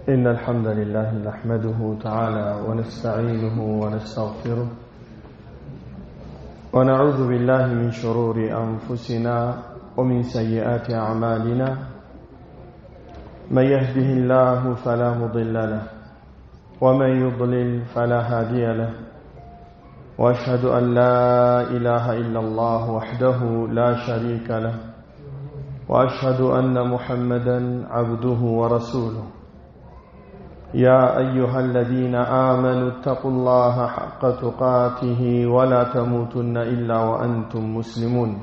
إن الحمد لله نحمده تعالى ونستعينه ونستغفره ونعوذ بالله من شرور أنفسنا ومن سيئات أعمالنا من يهده الله فلا مضل له ومن يضلل فلا هادي له وأشهد أن لا إله إلا الله وحده لا شريك له وأشهد أن محمدا عبده ورسوله يا أيها الذين آمنوا اتقوا الله حق تقاته ولا تموتن إلا وأنتم مسلمون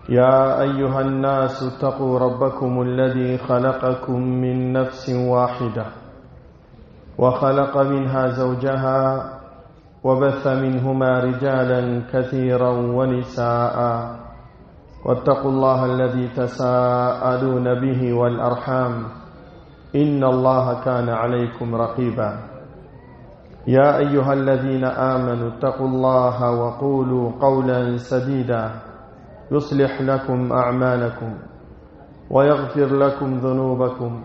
يا أيها الناس اتقوا ربكم الذي خلقكم من نفس واحدة وخلق منها زوجها وبث منهما رجالا كثيرا ونساء واتقوا الله الذي تساءلون به والأرحام إن الله كان عليكم رقيبا يا أيها الذين آمنوا اتقوا الله وقولوا قولا سديدا يصلح لكم أعمالكم ويغفر لكم ذنوبكم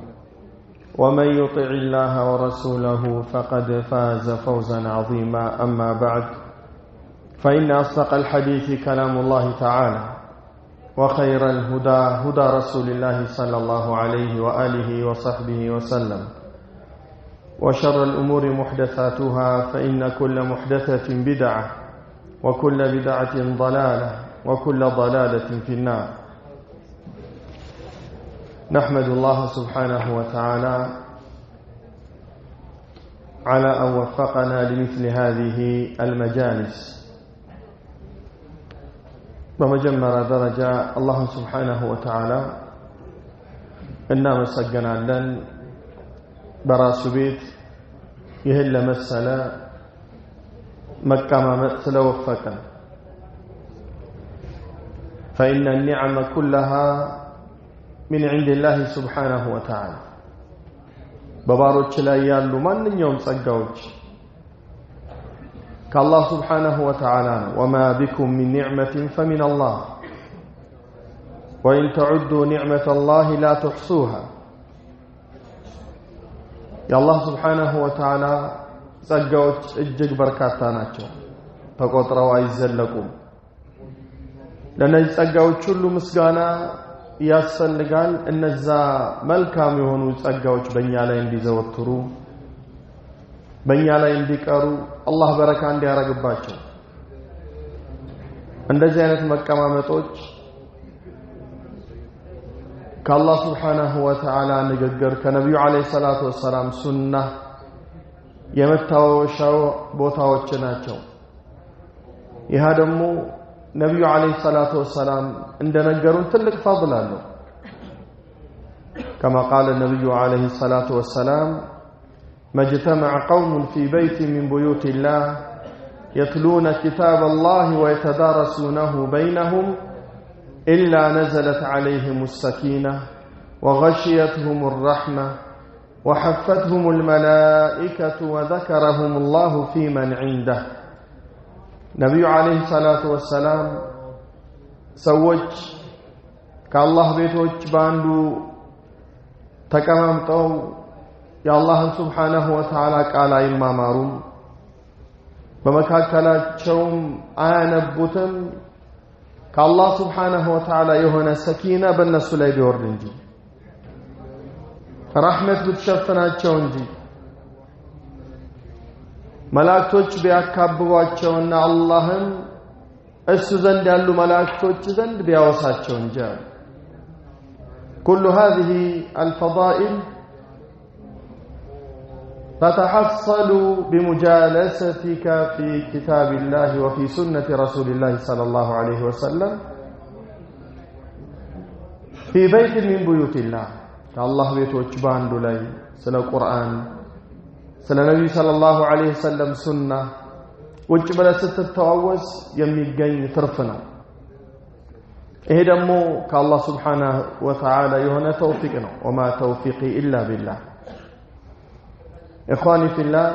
ومن يطع الله ورسوله فقد فاز فوزا عظيما أما بعد فإن أصدق الحديث كلام الله تعالى وخير الهدى هدى رسول الله صلى الله عليه وآله وصحبه وسلم وشر الأمور محدثاتها فإن كل محدثة بدعة وكل بدعة ضلالة وكل ضلالة في النار نحمد الله سبحانه وتعالى على أن وفقنا لمثل هذه المجالس بمجمرة درجة الله سبحانه وتعالى إنما سجنا لن براس بيت يهل مسألة مكة مسألة وفقا فإن النعم كلها من عند الله سبحانه وتعالى بباروች ላይ ያሉ ማንኛውም ጸጋዎች كالله سبحانه وتعالى وما بكم من نعمة فمن الله وإن تعدوا نعمة الله لا تحصوها يا الله سبحانه وتعالى ጸጋዎች እጅግ በርካታ ናቸው ተቆጥረው አይዘለቁም ለነዚህ ጸጋዎች ሁሉ ምስጋና ያስፈልጋል እነዛ መልካም የሆኑ ጸጋዎች በእኛ ላይ እንዲዘወትሩ በእኛ ላይ እንዲቀሩ አላህ በረካ እንዲያረግባቸው እንደዚህ አይነት መቀማመጦች ከአላህ Subhanahu Wa Ta'ala ንግግር ከነብዩ አለይሂ ሰላቱ ወሰለም ሱና የመታወሻው ቦታዎች ናቸው ይሄ ደግሞ ነብዩ አለይሂ ሰላቱ ወሰለም እንደነገሩን ትልቅ ፈضል አለው كما قال النبي عليه الصلاة والسلام ما اجتمع قوم في بيت من بيوت الله يتلون كتاب الله ويتدارسونه بينهم إلا نزلت عليهم السكينة وغشيتهم الرحمة وحفتهم الملائكة وذكرهم الله في من عنده نبي عليه الصلاة والسلام سوج كالله بيتوج باندو تكمامتو يا الله سبحانه وتعالى قال አይማማሩም በመካከላቸውም አያነቡትም ከአላህ سبحانه وتعالى የሆነ ሰኪና በእነሱ ላይ ቢወርድ እንጂ ረህመት ብትሸፍናቸው እንጂ መላእክቶች ቢያካብቧቸውና አላህም እሱ ዘንድ ያሉ መላእክቶች ዘንድ ቢያወሳቸው እንጂ كل هذه الفضائل تتحصل بمجالستك في كتاب الله وفي سنة رسول الله صلى الله عليه وسلم في بيت من بيوت الله الله بيتوች ባንዱ ላይ ስለ ቁርአን ስለ ነብዩ صلى الله عليه وسلم ሱና ውጭ ብለህ ስትተዋወስ የሚገኝ ትርፍ ነው ይሄ ደግሞ ከአላህ Subhanahu Wa Ta'ala የሆነ ተውፊቅ ነው وما توفيقي إلا بالله إخواني في الله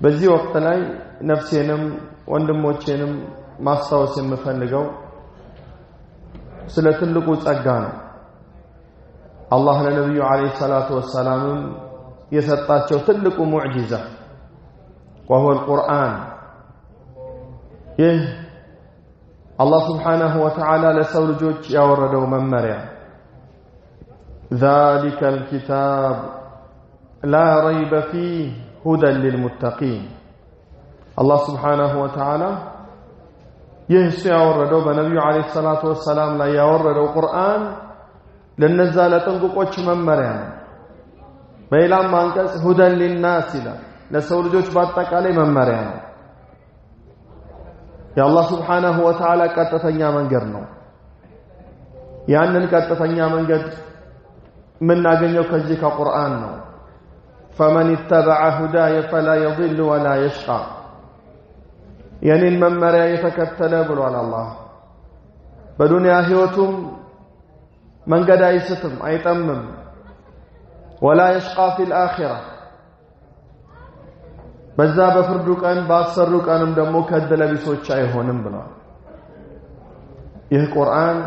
በዚህ ወቅት ላይ ነፍሴንም ወንድሞቼንም ማስታወስ የምፈልገው ስለ ትልቁ ጸጋ ነው الله لنبي عليه الصلاة والسلام يسطاቸው ትልቁ ሙዕጂዛ وهو القرآن ይህ الله سبحانه وتعالى ለሰው ልጆች ያወረደው መመሪያ ذلك الكتاب لا ريب فيه هدى للمتقين الله سبحانه وتعالى ይህ ያወረደው በነብዩ አለይሂ ሰላቱ ወሰለም ላይ ያወረደው ቁርአን ለነዛ ለጥንቁቆች መመሪያ ነው በሌላም አንቀጽ ሁደን ሊናስ ይላል ለሰው ልጆች በአጠቃላይ መመሪያ ነው የአላህ Subhanahu Wa Ta'ala ቀጥተኛ መንገድ ነው ያንን ቀጥተኛ መንገድ የምናገኘው ከዚህ ከቁርአን ነው فمن اتبع هداي فلا يضل ولا يشقى የኔን መመሪያ የተከተለ ብሏል አላህ በዱንያ ህይወቱም መንገድ አይስትም አይጠምም ولا يشقى في الآخرة በዛ በፍርዱ ቀን ባሰሩ ቀንም ደግሞ ከደለቢሶች አይሆንም ብሏል ይህ ቁርአን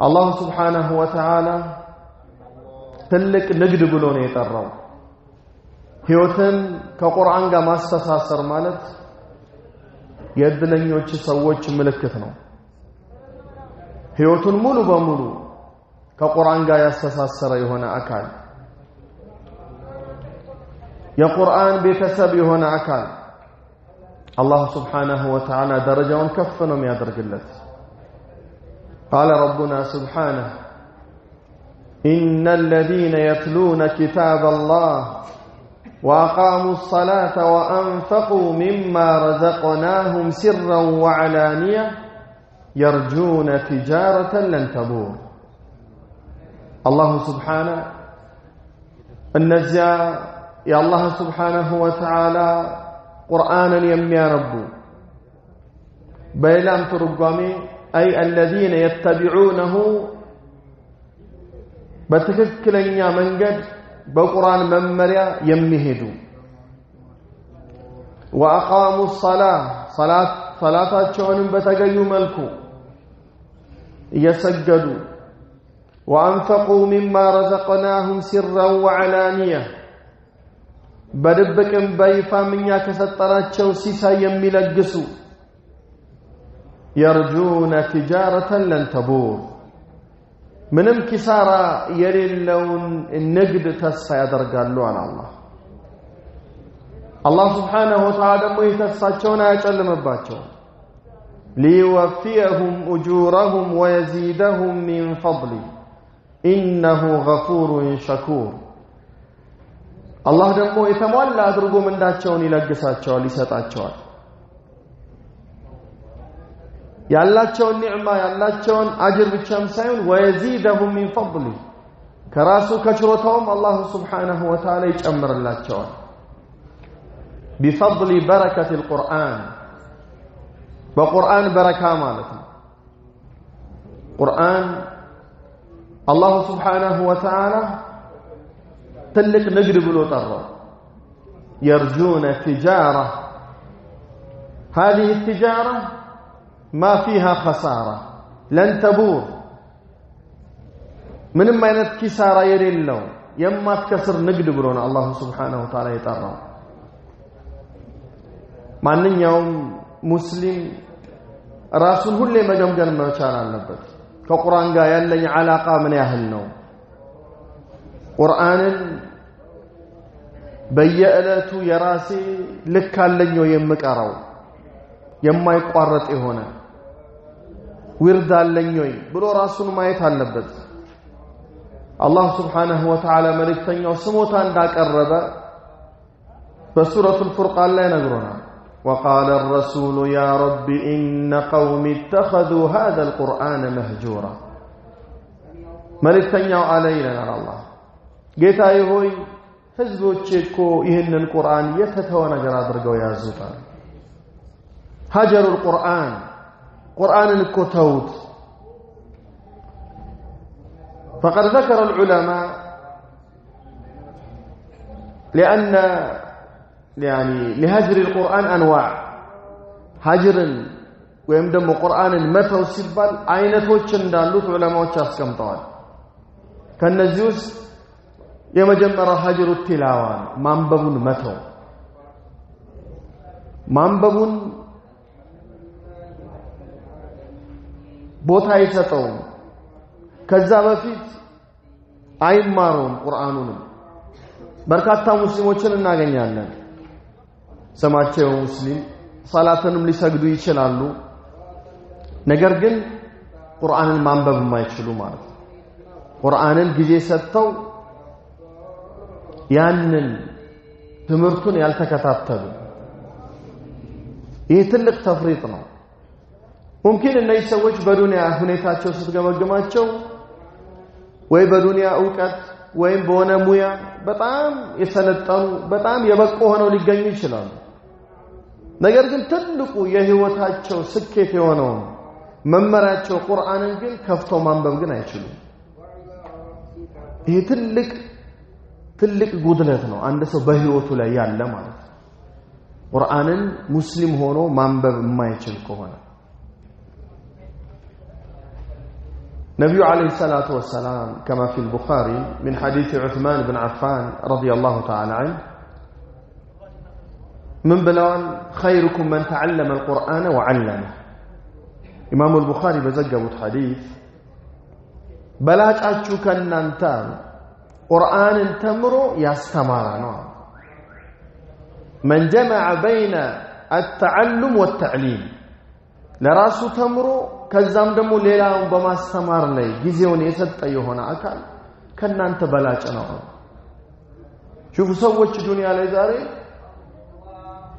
አላህ Subhanahu Wa Ta'ala ትልቅ ንግድ ብሎ ነው የጠራው ህይወትን ከቁርአን ጋር ማስተሳሰር ማለት የእድለኞች ሰዎች ምልክት ነው ህይወቱን ሙሉ በሙሉ ከቁርአን ጋር ያስተሳሰረ የሆነ አካል የቁርአን ቤተሰብ የሆነ አካል አላህ Subhanahu Wa Ta'ala ደረጃውን ከፍ ነው የሚያደርግለት قال ربنا سبحانه إن الذين يتلون كتاب الله وأقاموا الصلاة وأنفقوا مما رزقناهم سرا وعلانية يرجون تجارة لن تبور الله سبحانه النزع يا الله سبحانه وتعالى قرآنا يميا ربو بيلام ترقمي أي الذين يتبعونه بتككلنيا منجد بقرآن ممريا يمهدوا وأقاموا صلاة شون بتجيو ملكو يسجدوا وأنفقوا مما رزقناهم سرا وعلانية بدبكم بيفا من يكستراتشو سيسا يملقسوا يرجون تجارة لن تبور ምንም ኪሳራ የሌለውን ንግድ ተስፋ ያደርጋሉ አለ አላህ Subhanahu Wa Ta'ala ደግሞ የተሳቸውን አያጨልምባቸው ليوفيهم أجورهم ويزيدهم من فضله إنه غفور شكور الله ደግሞ የተሟላ አድርጎ ምንዳቸውን ይለግሳቸዋል ይሰጣቸዋል ያላቸውን ኒዕማ ያላቸውን አጅር ብቻም ሳይሆን ወየዚደሁም ሚን ፈضሊ ከራሱ ከችሮታውም አላህ Subhanahu Wa Ta'ala ይጨምርላቸዋል بفضل بركة القرآن በቁርአን በረካ ማለት ነው ቁርአን አላህ Subhanahu Wa Ta'ala ትልቅ ንግድ ብሎ ጠራው يرجون تجارة هذه التجارة ما فيها خسارة لن تبور من ما ينتكسار يريلو يما تكسر نقد برونا الله سبحانه وتعالى يترى من يوم مسلم رسول كل ما جمجن ما شاء الله كقرآن قال لي علاقة من أهل نوم قرآن بيئلته يراسي لك لن يمك أرو يما يقرط هنا ورد لنيوي بلو راسون ما يتعلبت الله سبحانه وتعالى ملكتن يوسموتان داك الربا بسورة الفرقان لا ينقرنا وقال الرسول يا رب إن قوم اتخذوا هذا القرآن مهجورا ملكتن يو علينا نرى الله قيتا يهوي حزبو تشيكو يهن القرآن يتتوانا جراد رقو يا زوطان هجر القرآن قرآن الكتوت فقد ذكر العلماء لأن يعني لهجر القرآن أنواع هجر ويمدم قرآن متى وسبال عينتوش اندالوت علماء اسكمطوال ከነዚህ ውስጥ የመጀመሪያው ሀጅሩ ቲላዋ ማንበቡን መተው ማንበቡን ቦታ ይሰጠው ከዛ በፊት አይማሩም ቁርአኑን በርካታ ሙስሊሞችን እናገኛለን ሰማቸው ሙስሊም ሶላትንም ሊሰግዱ ይችላሉ ነገር ግን ቁርአንን ማንበብ የማይችሉ ማለት ቁርአንን ጊዜ ሰጥተው ያንን ትምህርቱን ያልተከታተሉ ይህ ትልቅ ተፍሪጥ ነው ممكن እነዚህ ሰዎች በዱንያ ሁኔታቸው ስትገመግማቸው ወይ በዱንያ ዕውቀት ወይ በሆነ ሙያ በጣም የሰለጠኑ በጣም የበቁ ሆነው ሊገኙ ይችላሉ ነገር ግን ትልቁ የህይወታቸው ስኬት የሆነው መመሪያቸው ቁርአንን ግን ከፍተው ማንበብ ግን አይችሉም ይሄ ትልቅ ጉድለት ነው አንድ ሰው በህይወቱ ላይ ያለ ማለት ቁርአንን ሙስሊም ሆኖ ማንበብ የማይችል ከሆነ نبي عليه الصلاة والسلام كما في البخاري من حديث عثمان بن عفان رضي الله تعالى عنه من بلوان خيركم من تعلم القرآن وعلمه إمام البخاري بزقبت حديث بلاج أتشوك أن أنت قرآن تمرو يستمرنا من جمع بين التعلم والتعليم لراسو تمرو ከዛም ደግሞ ሌላውን በማስተማር ላይ ጊዜውን የሰጠ የሆነ አካል ከናንተ በላጭ ነው ሹፉ ሰዎች ዱንያ ላይ ዛሬ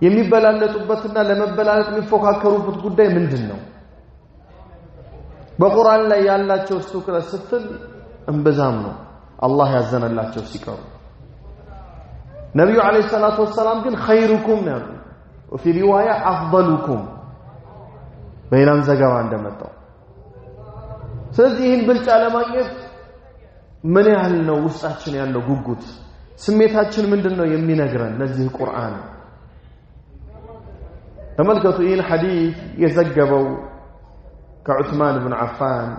የሚበላለጡበትና ለመበላለጥ የሚፎካከሩበት ጉዳይ ምንድነው በቁርአን ላይ ያላቸው ትኩረት ስትል እንበዛም ነው አላህ ያዘነላቸው ሲቀሩ ነብዩ አለይሂ ሰላቱ ወሰለም ግን خيركم ነው وفي روايه افضلكم በእናም ዘገባ እንደመጣው ስለዚህ ይህን ብልጫ ለማግኘት ምን ያህል ነው ውስጣችን ያለው ጉጉት ስሜታችን ምንድነው የሚነግረን ለዚህ ቁርአን ተመልከቱ ይህን ሐዲስ የዘገበው ከዑስማን ብን አፋን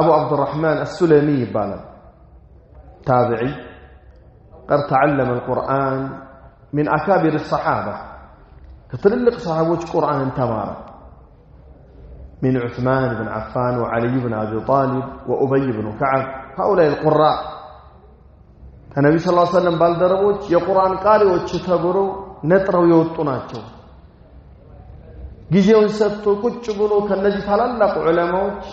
አቡ አብዱራህማን السلمي ይባላል ታቢዒ قد تعلم القرآن من أكابر الصحابة كتلق صحابوش قرآن تمارا من عثمان بن عفان وعلي بن أبي طالب وأبي بن كعب هؤلاء القراء النبي صلى الله عليه وسلم بالدربوش يا قرآن قاري وتشتبروا نطروا يوطوناتشو جيجيون ستو كوتش بلو كالنجي تلالق علماوش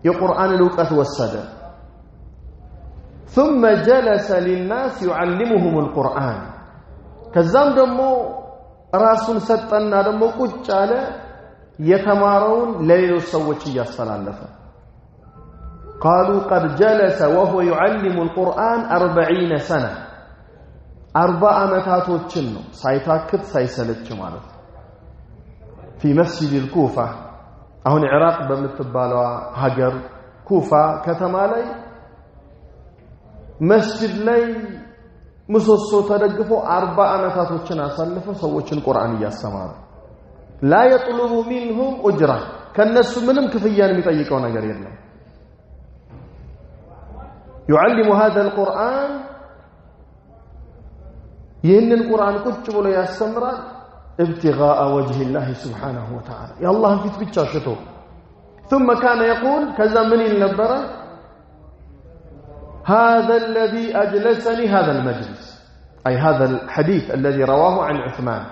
يا قرآن الوقت والسدى ثم جلس للناس يعلمهم القرآن كزام دمو ራሱን ሰጠና ደግሞ ቁጭ አለ የተማረውን ለሌሎች ሰዎች ያስተላለፈ قالوا قد جلس وهو يعلم القرآن 40 سنة 40 ዓመታቶችን ነው ሳይታክት ሳይሰለች ማለት في مسجد الكوفة አሁን ኢራቅ በምትባለው ሀገር ኩፋ ከተማ ላይ መስጂድ ላይ ምሰሶ ተደግፎ 40 ዓመታቶችን አሳልፈ ሰዎችን ቁርአን ያስተማሩ لا يطلب منهم اجرا ከነሱ ምንም ክፍያን የሚጠይቀው ነገር የለም يعلم هذا القرآن ይህንን ቁርአን ቁጭ ብሎ ያስተምራል ابتغاء وجه الله سبحانه وتعالى يا الله ፊት ብቻ ሽቶ ثم كان يقول كذا من النبره هذا الذي أجلسني هذا المجلس أي هذا الحديث الذي رواه عن عثمان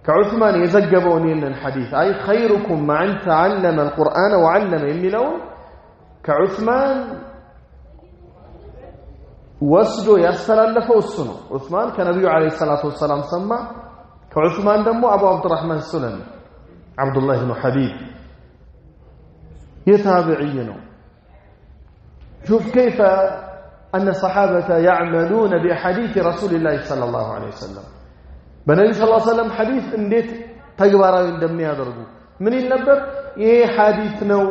كعثمان يزقبوني إن الحديث أي خيركم من تعلم القرآن وعلم يملون كعثمان وسدوا يستلفوا السنة عثمان كنبي عليه الصلاة والسلام سمى كعثمان دمو أبو عبد الرحمن السلمي عبد الله بن حبيب يتابعينه شوف كيف أن الصحابة يعملون بحديث رسول الله صلى الله عليه وسلم بنبي صلى الله عليه وسلم حديث انديت تقبارا يندمي هذا من النبر يه حديث نو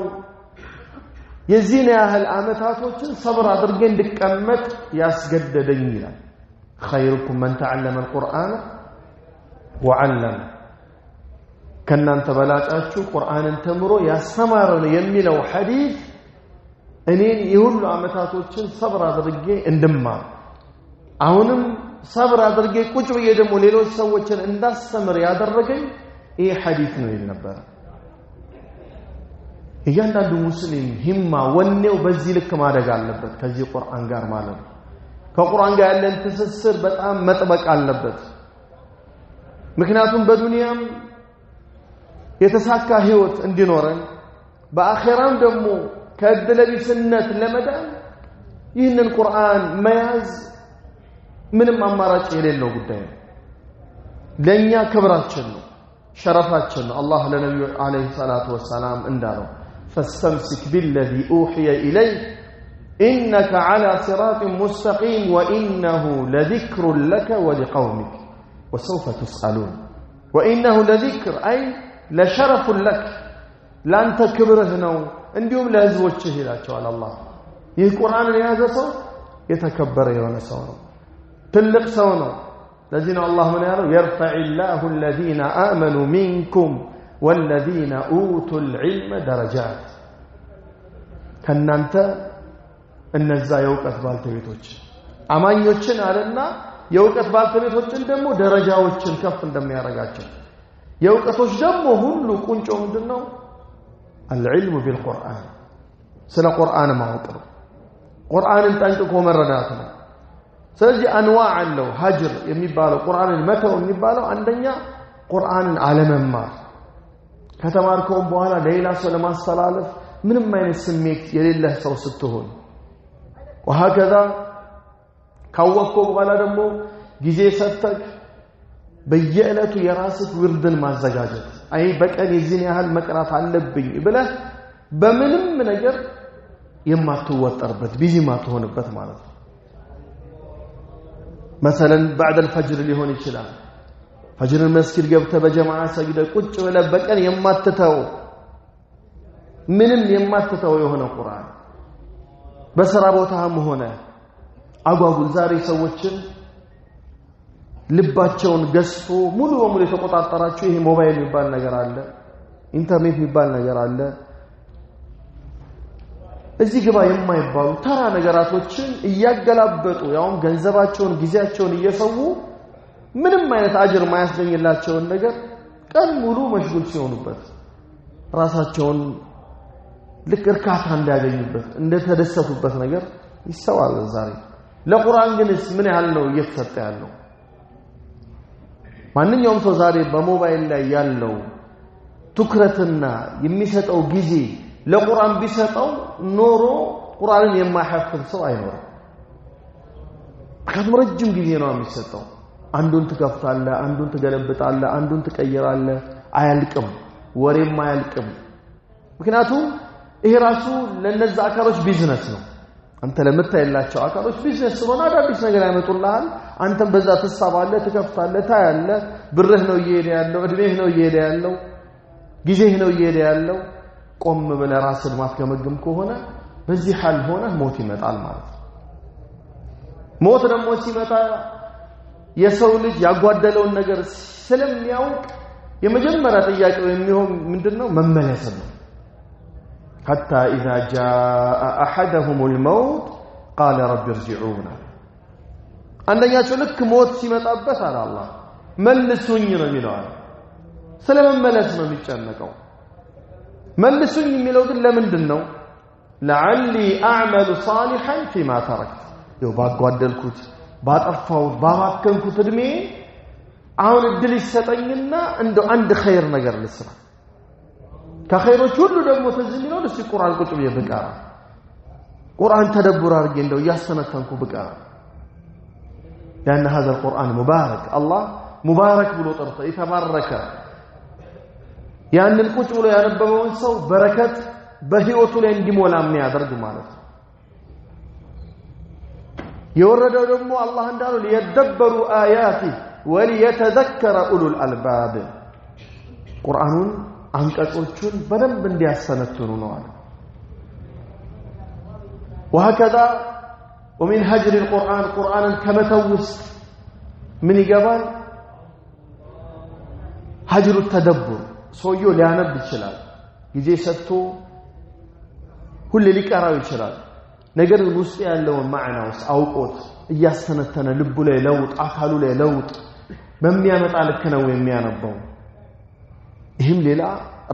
يزين أهل آمتاتوችን صبر አድርገን እንድቀመጥ ያስገደደኝ ይላል خيركم من تعلم القرآن وعلم ከናንተ በላጫችሁ ቁርአንን ተምሮ ያስተማረው የሚለው ሐዲስ እኔን የሁሉ አመታቶችን ሰብር አድርጌ እንድማር አሁንም ሰብር አድርጌ ቁጭ ብዬ ደግሞ ሌሎች ሰዎችን እንዳስተምር ያደረገኝ ይሄ ሐዲስ ነው ይል ነበር። እያንዳንዱ ሙስሊም ሂማ ወኔው በዚህ ልክ ማደግ አለበት ከዚህ ቁርአን ጋር ማለት ነው። ከቁርአን ጋር ያለን ትስስር በጣም መጥበቅ አለበት። ምክንያቱም በዱንያም የተሳካ ህይወት እንዲኖረን በአኺራም ደግሞ ከእድለቢስነት ለመዳን ይህንን ቁርአን መያዝ ምንም አማራጭ የሌለው ጉዳይ ነው። ለኛ ክብራችን ነው፣ ሸረፋችን ነው። አላህ ለነብዩ አለይሂ ሰላቱ ወሰላም እንዳለው فاستمسك بالذي أوحي إليك إنك على صراط مستقيم وإنه لذكر لك ولقومك وسوف تسألون. وإنه لذكر أي لشرف لك لأن تكبرهنا እንዲሁም ለህዝቦችህ ይላቸዋል አላህ። ይህ ቁርአንን የያዘ ሰው የተከበረ የሆነ ሰው ነው፣ ትልቅ ሰው ነው። ለዚህ ነው አላህ ምን ያለው يرفع الله الذين آمنوا منكم والذين أوتوا العلم درجات። ከናንተ እነዛ የእውቀት ባልተቤቶች አማኞችን አለና የእውቀት ባልተቤቶችን ደግሞ ደረጃዎችን ከፍ እንደሚያረጋቸው የእውቀቶች ደግሞ ሁሉ ቁንጮ ምንድነው? العلم بالقرآن سلا قرآن ما هو قرآن تنقو مردات ነው። ስለዚህ አንዋዕ አለው ሀጅር የሚባለው ቁርአንን መተው የሚባለው አንደኛ ቁርአንን አለመማር ከተማርከውም በኋላ ሌላ ሰው ለማስተላለፍ ምንም አይነት ስሜት የሌለህ ሰው ስትሆን وهكذا ካወቅከው በኋላ ደግሞ ጊዜ ሰጥተህ በየዕለቱ የራስህ ውርድን ማዘጋጀት አይ በቀን የዚህን ያህል መቅራት አለብኝ ብለህ በምንም ነገር የማትወጠርበት ቢዚ ማትሆንበት ማለት ነው። مثلا بعد الفجر ሊሆን ይችላል ፈጅር መስጊድ ገብተህ በጀማዓ ሰግደህ ቁጭ ብለህ በቀን የማትተው ምንም የማትተው የሆነ ቁርአን በስራ ቦታም ሆነ አጓጉል ዛሬ ሰዎችን ልባቸውን ገዝቶ ሙሉ በሙሉ የተቆጣጣራቸው ይሄ ሞባይል የሚባል ነገር አለ፣ ኢንተርኔት የሚባል ነገር አለ። እዚህ ግባ የማይባሉ ተራ ነገራቶችን እያገላበጡ ያውም ገንዘባቸውን ጊዜያቸውን እየሰው ምንም አይነት አጅር ማያስገኝላቸውን ነገር ቀን ሙሉ መሽጉል ሲሆኑበት ራሳቸውን ልክ እርካታ እንዲያገኙበት እንደተደሰቱበት ነገር ይሰዋል። ዛሬ ለቁርአን ግንስ ምን ያህል ነው እየተሰጠ ያለው? ማንኛውም ሰው ዛሬ በሞባይል ላይ ያለው ትኩረትና የሚሰጠው ጊዜ ለቁርአን ቢሰጠው ኖሮ ቁርአንን የማይሐፍዝ ሰው አይኖርም። ምክንያቱም ረጅም ጊዜ ነው የሚሰጠው። አንዱን ትከፍታለህ፣ አንዱን ትገለብጣለህ፣ አንዱን ትቀይራለህ፣ አያልቅም፣ ወሬም አያልቅም። ምክንያቱም ይሄ ራሱ ለነዛ አካሎች ቢዝነስ ነው። አንተ ለምታይላቸው አካሎች ቢዝነስ ስለሆነ አዳዲስ ነገር ያመጡልሃል። አንተም በዛ ተሳባለህ፣ ትከፍታለህ፣ ታያለህ። ብርህ ነው እየሄደ ያለው፣ እድሜህ ነው እየሄደ ያለው፣ ጊዜህ ነው እየሄደ ያለው። ቆም ብለህ ራስን ማስገመግም ከሆነ በዚህ ሐል ሆነ ሞት ይመጣል ማለት ነው። ሞት ደግሞ ሲመጣ የሰው ልጅ ያጓደለውን ነገር ስለሚያውቅ የመጀመሪያ ጥያቄው የሚሆን ምንድነው? መመለስ ነው። حتى إذا جاء أحدهم الموت قال رب ارجعون አንደኛቸው ልክ ሞት ሲመጣበት አለ አላህ መልሱኝ ነው የሚለው። ስለመመለስ ነው የሚጨነቀው። መልሱኝ የሚለው ግን ለምንድን ነው? لعلي أعمل صالحا فيما تركت ይው ባጓደልኩት ባጠፋው ባባከንኩት እድሜ አሁን እድል ይሰጠኝና እንደው አንድ ኸይር ነገር ልስራ። ከኸይሮች ሁሉ ደግሞ ትዝ የሚለው ለሲ ቁርአን ቁጭ ብዬ ብቀራ ቁርአን ተደብር አድርጌ እንደው ያስተነተንኩ ብቀራ لأن هذا القرآن مبارك الله مبارك ብሎ ጠርቶ የተባረከ ያንን ቁጭ ብሎ ያነበበውን ሰው በረከት በህይወቱ ላይ እንዲሞላ የሚያደርግ ማለት ነው። የወረደው ደግሞ አላህ እንዳለው ليدبروا آياته وليتذكر أولو الألباب ቁርአኑን አንቀጾቹን በደንብ እንዲያሰነትኑ ነው አለ። وهكذا ومن هجر القرآن قرآن كمتوس من يقبل هجر التدبر ሰውየው ሊያነብ ይችላል ጊዜ ሰጥቶ ሁሉ ሊቀራው ይችላል ነገር ግን ውስጥ ያለውን ማዕናውስ አውቆት እያስተነተነ ልቡ ላይ ለውጥ አካሉ ላይ ለውጥ በሚያመጣ ልክ ነው የሚያነበው ይህም ሌላ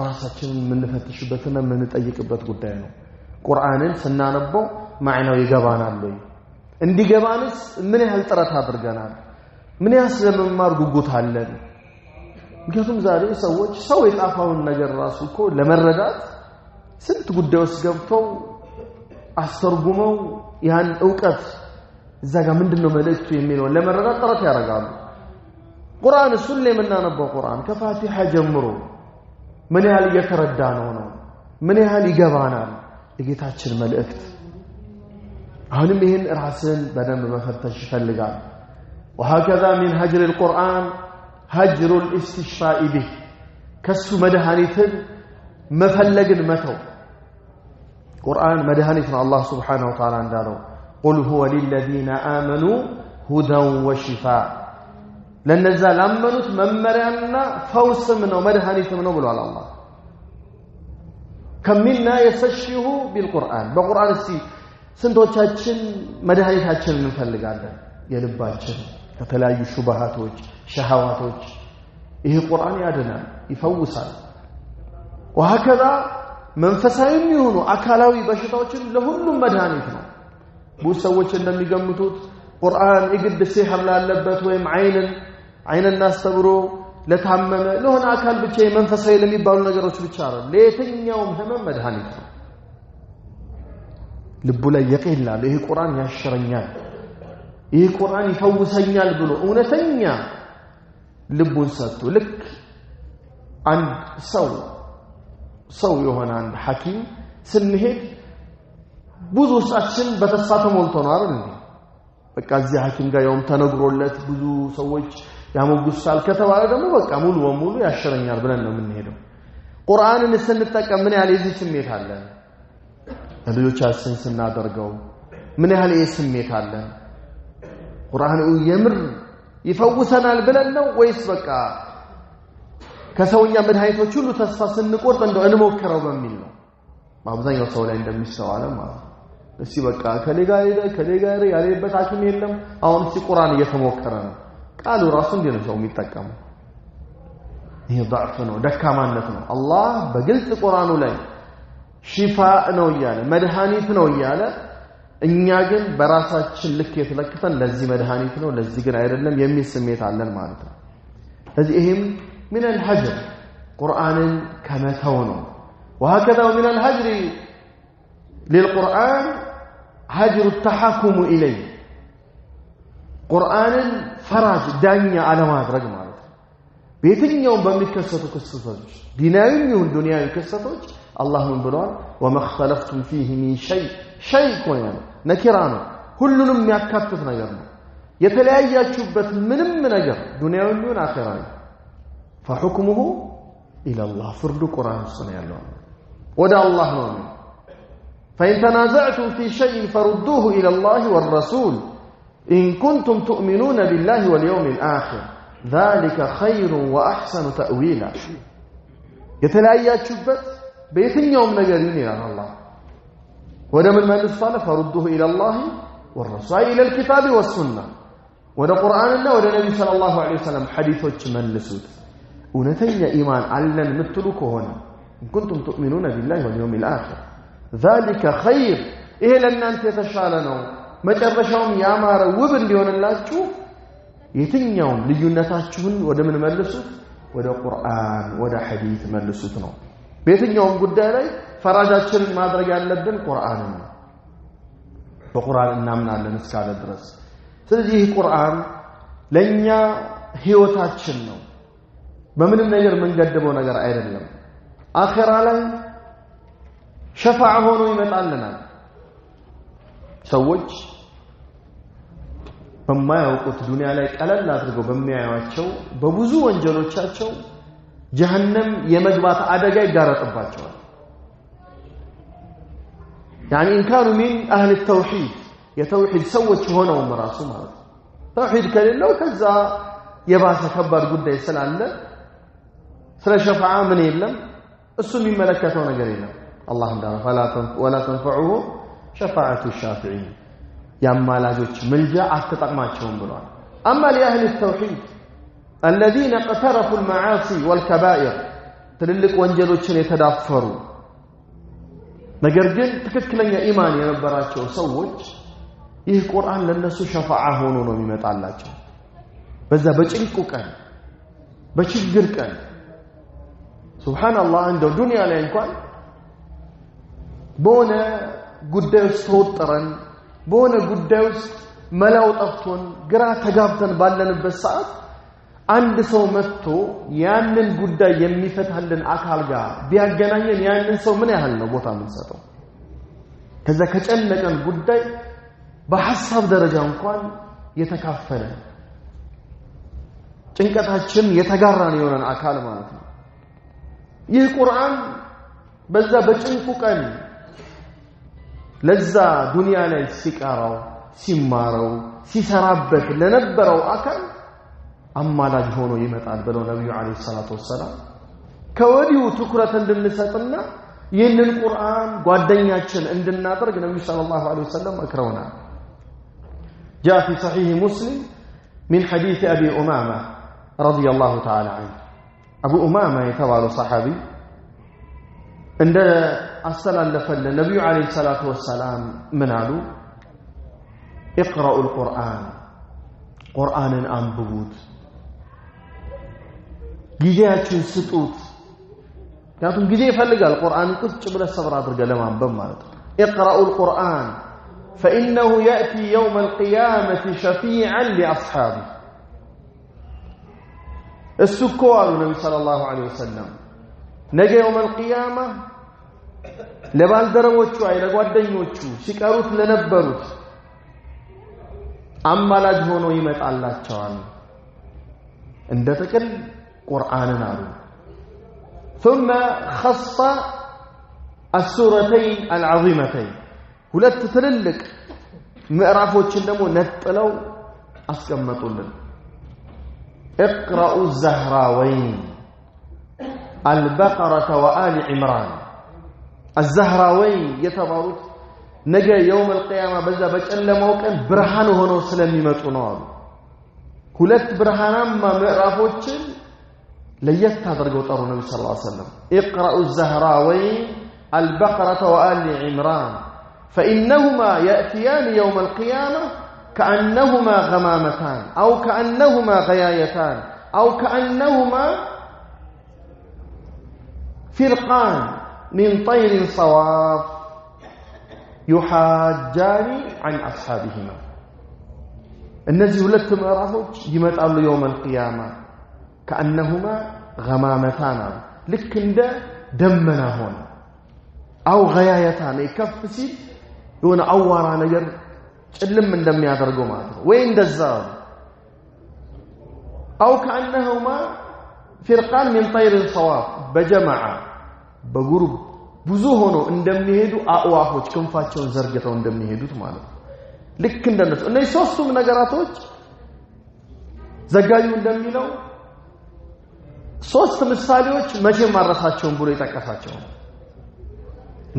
ራሳችንን የምንፈትሽበትና የምንጠይቅበት ጉዳይ ነው ቁርአንን ስናነበው ማዕናው ይገባናል ወይ እንዲገባንስ ምን ያህል ጥረት አድርገናል ምን ያህል ለመማር ጉጉት አለን ምክንያቱም ዛሬ ሰዎች ሰው የጻፈውን ነገር ራሱ እኮ ለመረዳት ስንት ጉዳዮች ገብተው አስተርጉመው ያን ዕውቀት እዛ ጋር ምንድነው መልእክቱ የሚለውን ለመረዳት ጥረት ያደርጋሉ ቁርአን ሱለ የምናነበው ቁርአን ከፋቲሃ ጀምሮ ምን ያህል እየተረዳ ነው ምን ያህል ይገባናል የጌታችን መልእክት አሁንም ይሄን ራስን በደንብ መፈተሽ ይፈልጋል وهكذا من هجر القرآن هجر الاستشفاء به كسو مدهانيت مفلقن متو قرآن مدهانيتنا الله سبحانه وتعالى عندنا قل هو للذين آمنوا هدى وشفاء لن نزال أمنوا ممرنا فوس منه مدهانيت منه بلو على الله كم منا يستشفيه بالقرآن بقرآن السي سنتوچاچن مدهانيتاچن እንፈልጋለን የልባችን ከተለያዩ ሹብሃቶች ሸሃዋቶች ይሄ ቁርአን ያድናል ይፈውሳል وهكذا መንፈሳዊም ይሁኑ አካላዊ በሽታዎችን ለሁሉም መድኃኒት ነው ብዙ ሰዎች እንደሚገምቱት ቁርአን ይግድ ሲህር ላለበት ወይም አይንን አስተብሮ ለታመመ ለሆነ አካል ብቻ የመንፈሳዊ ለሚባሉ ነገሮች ብቻ አይደል ለየትኛውም ህመም መድኃኒት ነው ልቡ ላይ ይቀላል ይሄ ቁርአን ያሽረኛል ይሄ ቁርአን ይፈውሰኛል ብሎ እውነተኛ ልቡን ሰጥቶ ልክ አንድ ሰው የሆነ አንድ ሐኪም ስንሄድ ብዙ ሰዓችን በተስፋ ተሞልቶ ነው አይደል በቃ እዚህ ሐኪም ጋር ያውም ተነግሮለት ብዙ ሰዎች ያሞግሳል ከተባለ ደግሞ በቃ ሙሉ ወሙሉ ያሽረኛል ብለን ነው የምንሄደው ቁርአንን ስንጠቀም ምን ያህል የዚህ ስሜት አለ ለልጆቻችን ስናደርገው ምን ያህል የስሜት አለ ቁርአን የምር ይፈውሰናል ብለን ነው ወይስ በቃ ከሰውኛ መድኃኒቶች ሁሉ ተስፋ ስንቆርጥ እንደው እንሞክረው በሚል ነው አብዛኛው ሰው ላይ እንደሚስተዋለው ማለት እሺ በቃ ከሌጋሪ ያለበት ሐኪም የለም አሁን እሺ ቁርአን እየተሞከረ ነው ቃሉ ራሱ እንዴ ነው ሰው የሚጠቀመው ይሄ ضعف ነው ደካማነት ነው አላህ በግልጽ ቁርአኑ ላይ ሽፋ ነው ያለ መድኃኒት ነው ያለ እኛ ግን በራሳችን ልክ የተለከተን ለዚህ መድኃኒት ነው ለዚህ ግን አይደለም የሚል ስሜት አለን ማለት ነው ስለዚህ ይሄም من الهجر قرآن كما تونه وهكذا من الهجر للقرآن هجر التحاكم إليه قرآن فرج دانيا على ما أدرج مالته بيتين يوم بمكسته كسرتوج ديناوي يوم دنياوي كسرتوج الله من بلوان وما اختلفتم فيه من شيء كويان نكرانه كلهم يكتف نجرنا يتلاقي شبت من نجر دنياوي يوم آخراني فحكمه إلى الله فرد قرآن السنة يالله ودع الله نومي فإن تنازعتم في شيء فردوه إلى الله والرسول إن كنتم تؤمنون بالله واليوم الآخر ذلك خير وأحسن تأويلا يتلاقي شبت بيتن يوم نجرين إلى الله ودم المال الصالح فردوه إلى الله والرسول إلى الكتاب والسنة ودع قرآننا ودع النبي صلى الله عليه وسلم حديثه من لسود ونتيجة إيمان علن مثلك هنا إن كنتم تؤمنون بالله واليوم الآخر ذلك خير إيه لأن أنت يتشالنوا ما ترشهم يا مار وبن ليون الله تشوف يتنيوم ليونتاشون وده من ملسوت وده قرآن وده حديث ملسوتنا بيتنيوم قد لي فرجات شر ما درجة لبن قرآن بقرآن نامنا لنسكال الدرس سلجيه قرآن لن هيوتاشنو በምንም ነገር መንገደበው ነገር አይደለም አኺራ ላይ ሸፋዓ ሆኖ ይመጣልናል ሰዎች በማያውቁት ዱንያ ላይ ቀለል አድርገው በሚያዩዋቸው በብዙ ወንጀሎቻቸው ጀሃነም የመግባት አደጋ ይጋረጥባቸዋል يعني ان كانوا من اهل التوحيد የተውሂድ ሰዎች ሆነው መራሱ ማለት ተውሂድ ከሌለው ከዛ የባሰ ከባድ ጉዳይ ስላለ ስለ ሸፋዓ ምን የለም እሱ የሚመለከተው ነገር የለም الله እንዳለ ولا تنفعه شفاعة الشافعين ያማላጆች ምልጃ አትጠቅማቸውም ብሏል اما لاهل التوحيد الذين اقترفوا المعاصي والكبائر ትልልቅ ወንጀሎችን የተዳፈሩ ነገር ግን ትክክለኛ ኢማን የነበራቸው ሰዎች ይህ ቁርአን ለነሱ ሸፋዓ ሆኖ ነው የሚመጣላቸው በዛ በጭንቁ ቀን በችግር ቀን ሱብሃንአላህ እንደው ዱንያ ላይ እንኳን በሆነ ጉዳይ ውስጥ ተወጥረን በሆነ ጉዳይ ውስጥ መላው ጠፍቶን ግራ ተጋብተን ባለንበት ሰዓት አንድ ሰው መጥቶ ያንን ጉዳይ የሚፈታልን አካል ጋር ቢያገናኘን ያንን ሰው ምን ያህል ነው ቦታ የምንሰጠው ከዛ ከጨነቀን ጉዳይ በሐሳብ ደረጃ እንኳን የተካፈለ ጭንቀታችን የተጋራን የሆነን አካል ማለት ነው ይህ ቁርአን በዛ በጭንቁ ቀን ለዛ ዱንያ ላይ ሲቀራው ሲማረው ሲሰራበት ለነበረው አካል አማላጅ ሆኖ ይመጣል ብለው ነብዩ አለይሂ ሰላቱ ወሰለም ከወዲሁ ትኩረት እንድንሰጥና ይህንን ቁርአን ጓደኛችን እንድናደርግ ነብዩ ሰለላሁ ዐለይሂ ወሰለም አክረውናል جاء في صحيح مسلم من حديث أبي أمامة رضي الله تعالى عنه أبو أمامة يتوالى صحابي عند الصلاة لفل النبي عليه الصلاة والسلام من قالوا اقرأوا القرآن قرآن أنبوت ጊዜያችሁን ስጡት ምክንያቱም ጊዜ ይፈልጋል ቁርአን ቁጭ ብለ ሰብር አድርገ ለማንበብ ማለት ነው اقرأوا القرآن فإنه يأتي يوم القيامة شفيعا لأصحابه السكوار النبي صلى الله عليه وسلم نجي يوم القيامة لبالدروچو اي لጓደኞቹ ሲቀሩት ለነበሩት አማላጅ ሆኖ ይመጣላቸዋል እንደተቀል قرآننا عليه ثم خص السورتين العظيمتين ሁለት ትልልቅ ምዕራፎችን ደግሞ ነጥለው አስቀመጡልን اقرأوا الزهراوين البقرة وآل عمران الزهراوين يتباروت نجا يوم القيامة بذا بጨለማው ቀን ብርሃን ሆነው ስለሚመጡ ነው አሉ ሁለት ብርሃናማ ምዕራፎችን ليت هذا طاروا النبي صلى الله عليه وسلم اقرأوا الزهراوين البقرة وآل عمران فإنهما يأتيان يوم القيامة كأنهما غمامتان أو كأنهما غيايتان أو كأنهما فرقان من طير صواف يحاجان عن أصحابهما النزي ولت مراهوج يمتقالوا يوم القيامة كأنهما غمامتان لك عند دمنا هون أو غيايتان يكفسي يون أورا نجر ጨልም እንደሚያደርገው ማለት ነው ወይ እንደዛው أو كأنهما فرقان من طير الصواف بجماعة بجروب ብዙ ሆኖ እንደሚሄዱ አዋፎች ክንፋቸውን ዘርግተው እንደሚሄዱት ማለት ነው ልክ እንደነሱ እነዚህ ሶስቱም ነገራቶች ዘጋዩ እንደሚለው ሶስት ምሳሌዎች መቼም ማረሳቸውን ብሎ ይጠቀሳቸው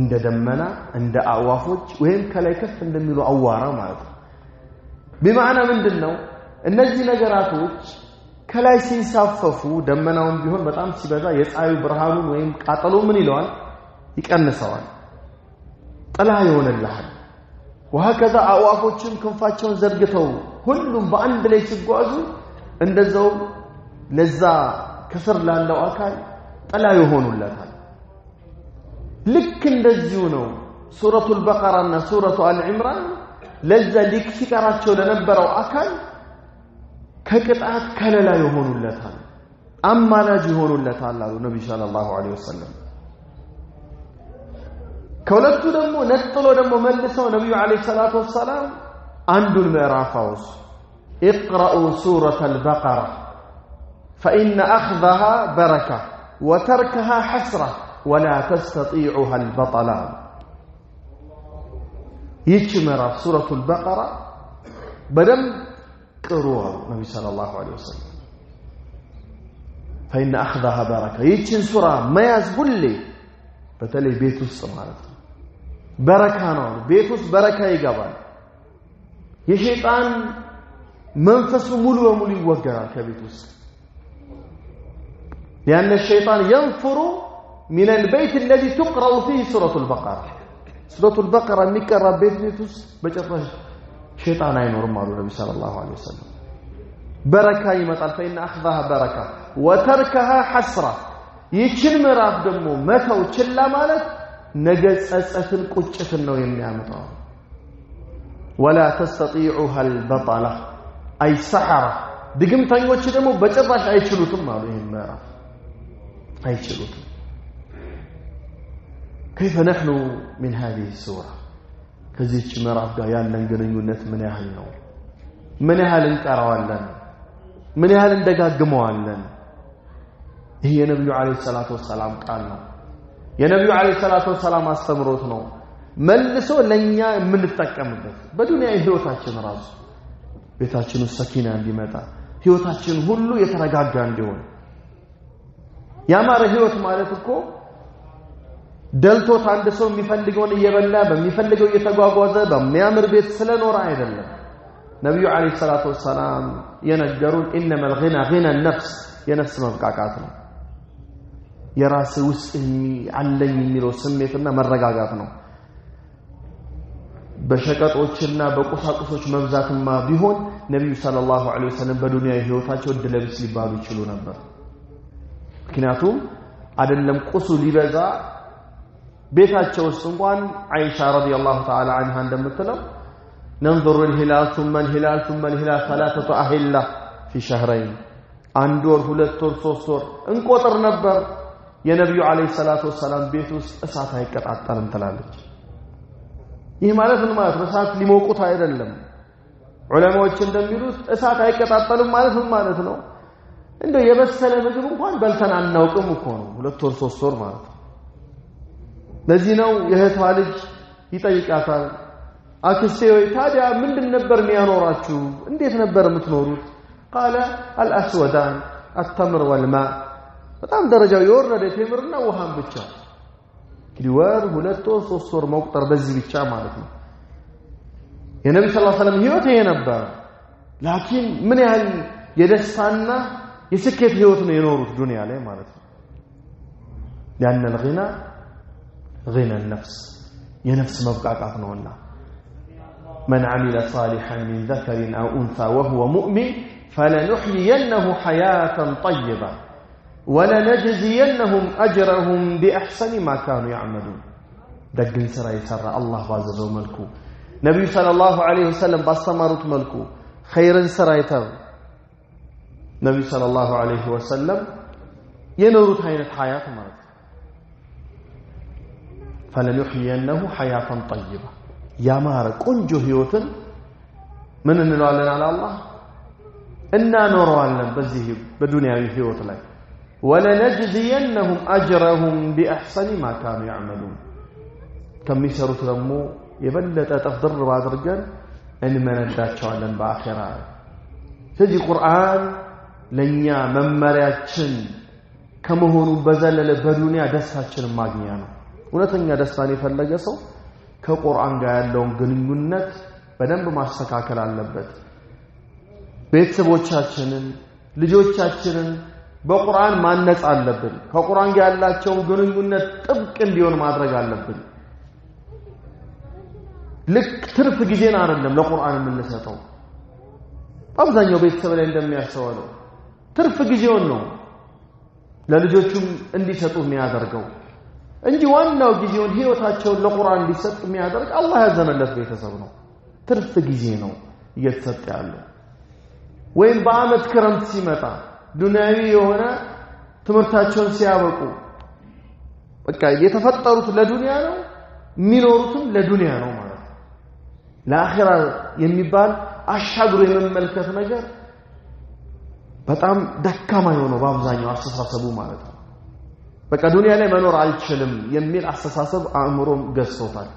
እንደ ደመና እንደ አዋፎች ወይም ከላይ ከፍ እንደሚሉ አዋራ ማለት ነው በማዕና ምንድነው እነዚህ ነገራቶች ከላይ ሲንሳፈፉ ደመናውን ቢሆን በጣም ሲበዛ የፀሐዩ ብርሃኑን ወይም ቃጠሎ ምን ይለዋል ይቀንሰዋል ጥላ ይሆንልሃል وهكذا አዋፎችም ክንፋቸውን ዘርግተው ሁሉም በአንድ ላይ ሲጓዙ እንደዛው ለዛ ከስር ላለው አካል ጥላ ይሆኑለታል ልክ እንደዚሁ ነው ሱረቱል በቀራና ሱረቱ አል ዒምራን ለዛ ሊክሲቀራቸው ለነበረው አካል ከቅጣት ከለላ ይሆኑለታል አማላጅ ይሆኑለታል አሉ ነብዩ ሰለላሁ ዐለይሂ ወሰለም ከሁለቱ ደግሞ ነጥሎ ደግሞ መልሰው ነብዩ ዐለይሂ ሰላቱ ወሰለም አንዱን ምዕራፍ አውስ اقرأوا سورة البقرة فإن أخذها بركة وتركها حسرة ولا تستطيعها البطلان يجمع سورة البقرة بدم قروها النبي صلى الله عليه وسلم فإن أخذها بركة يجمع سورة ما يزبل لي በተለይ ቤት ውስጥ ማለት ነው በረካ ነው ቤት ውስጥ በረካ ይገባል የሸይጣን መንፈሱ ሙሉ በሙሉ ይወገራል ከቤት ውስጥ لأن الشيطان ينفر من البيت الذي تقرأ فيه سورة البقرة سورة البقرة نقرأ بيت ውስጥ በጭራሽ شيطان አይኖርም አሉ ነብዩ ሰለላሁ ዐለይሂ ወሰለም بركة يمطال فإن أخذها بركة وتركها حسرة ይችን ምዕራፍ ደግሞ መተው ችላ ማለት ነገ ጸጸትን ቁጭትን ነው የሚያመጣው ولا تستطيعها البطلة أي سحرة ድግምተኞች ደግሞ በጭራሽ አይችሉትም አሉ ይሄን ምዕራፍ አይችሉትም كيف نحن من هذه السورة ከዚህች ምዕራፍ ጋር ያለን ግንኙነት ምን ያህል ነው ምን ያህል እንቀራዋለን ምን ያህል እንደጋግመዋለን ይሄ የነብዩ አለይሂ ሰላቱ ወሰላም ቃል ነው የነብዩ አለይሂ ሰላቱ ወሰላም አስተምሮት ነው መልሶ ለኛ የምንጠቀምበት በዱንያ ህይወታችን ራሱ ቤታችን ውስጥ ሰኪና እንዲመጣ ህይወታችን ሁሉ የተረጋጋ እንዲሆን ያማረ ህይወት ማለት እኮ ደልቶት አንድ ሰው የሚፈልገውን እየበላ በሚፈልገው እየተጓጓዘ በሚያምር ቤት ስለኖረ አይደለም ነብዩ አለይሂ ሰላቱ ወሰላም የነገሩን انما الغنى غنى النفس የነፍስ መብቃቃት ነው የራስ ውስጥ አለኝ የሚለው ስሜትና መረጋጋት ነው በሸቀጦችና በቁሳቁሶች መብዛትማ ቢሆን ነብዩ ሰለላሁ ዐለይሂ ወሰለም በዱንያ ህይወታቸው ድለብስ ሊባሉ ይችሉ ነበር ምክንያቱም አይደለም ቁሱ ሊበዛ ቤታቸው ውስጥ እንኳን አይሻ ረዲየላሁ ተዓላ عنها እንደምትለው ننظر الهلال ثم الهلال ثم الهلال ثلاثه اهله في شهرين አንድ ወር ሁለት ወር ሶስት ወር እንቆጥር ነበር የነብዩ አለይሂ ሰላቱ ወሰለም ቤት ውስጥ እሳት አይቀጣጠልም ትላለች ይህ ማለት ምን ማለት ነው እሳት ሊሞቁት አይደለም ዑለማዎች እንደሚሉት እሳት አይቀጣጠልም ማለት ምን ማለት ነው እንደው የበሰለ ምግብ እንኳን በልተን አናውቅም እኮ ነው ሁለት ወር ሶስት ወር ማለት ለዚህ ነው የእህቷ ልጅ ይጠይቃታል አክስቴ ወይ ታዲያ ምንድን ነበር የሚያኖራችሁ እንዴት ነበር የምትኖሩት قال الاسودان التمر والماء በጣም ደረጃው የወረደ ተምርና ውሃን ብቻ ዲዋር ሁለት ወር ሶስት ወር መቁጠር በዚህ ብቻ ማለት ነው የነብዩ ሰለላሁ ዐለይሂ ወሰለም ህይወት ይሄ ነበር ላኪን ምን ያህል የደስታና የስኬት ህይወት ነው የኖሩት ዱንያ ላይ ማለት ነው لأن الغنى غنى النفس ينفس مبقاقات نونا من عمل صالحا من ذكر أو أنثى وهو مؤمن فلنحيينه حياة طيبة ولنجزينهم أجرهم بأحسن ما كانوا يعملون دقن سرى يسرى الله بازر ملكو نبي صلى الله عليه وسلم باستمرت ملكو خير سرى يتر نبي صلى الله عليه وسلم ينورت هينة حياة مرض فلنحيينه حياة طيبة يا مارك انجو هيوتن من نلعلن على الله إنا نروالنا بزيه بدنيا هيوت لك ولنجزينهم أجرهم بأحسن ما كانوا يعملون كم يسروا ترمو يبلت أتفضل بعض الرجال أن ما ندات شعلا بآخرة تجي قرآن لنيا ممرياتشن كما هو بزل لبدنيا دستاتشن ماغنيانو እውነተኛ ደስታን የፈለገ ሰው ከቁርአን ጋር ያለውን ግንኙነት በደንብ ማስተካከል አለበት ቤተሰቦቻችንን ልጆቻችንን በቁርአን ማነጽ አለብን ከቁርአን ጋር ያላቸው ግንኙነት ጥብቅ እንዲሆን ማድረግ አለብን ልክ ትርፍ ጊዜን አይደለም ለቁርአን የምንሰጠው አብዛኛው ቤተሰብ ላይ እንደሚያስተዋለው ትርፍ ጊዜውን ነው ለልጆቹም እንዲሰጡ የሚያደርገው እንጂ ዋናው ጊዜውን ህይወታቸውን ለቁርአን እንዲሰጥ የሚያደርግ አላህ ያዘነለት ቤተሰብ ነው ትርፍ ጊዜ ነው እየተሰጠ ያለው ወይም በአመት ክረምት ሲመጣ ዱንያዊ የሆነ ትምህርታቸውን ሲያበቁ በቃ የተፈጠሩት ለዱንያ ነው የሚኖሩትም ለዱንያ ነው ማለት ነው ለአኺራ የሚባል አሻግሮ የመመልከት ነገር በጣም ደካማ የሆነው በአብዛኛው አስተሳሰቡ ማለት ነው በቃ ዱንያ ላይ መኖር አልችልም የሚል አስተሳሰብ አእምሮም ገዝቶታል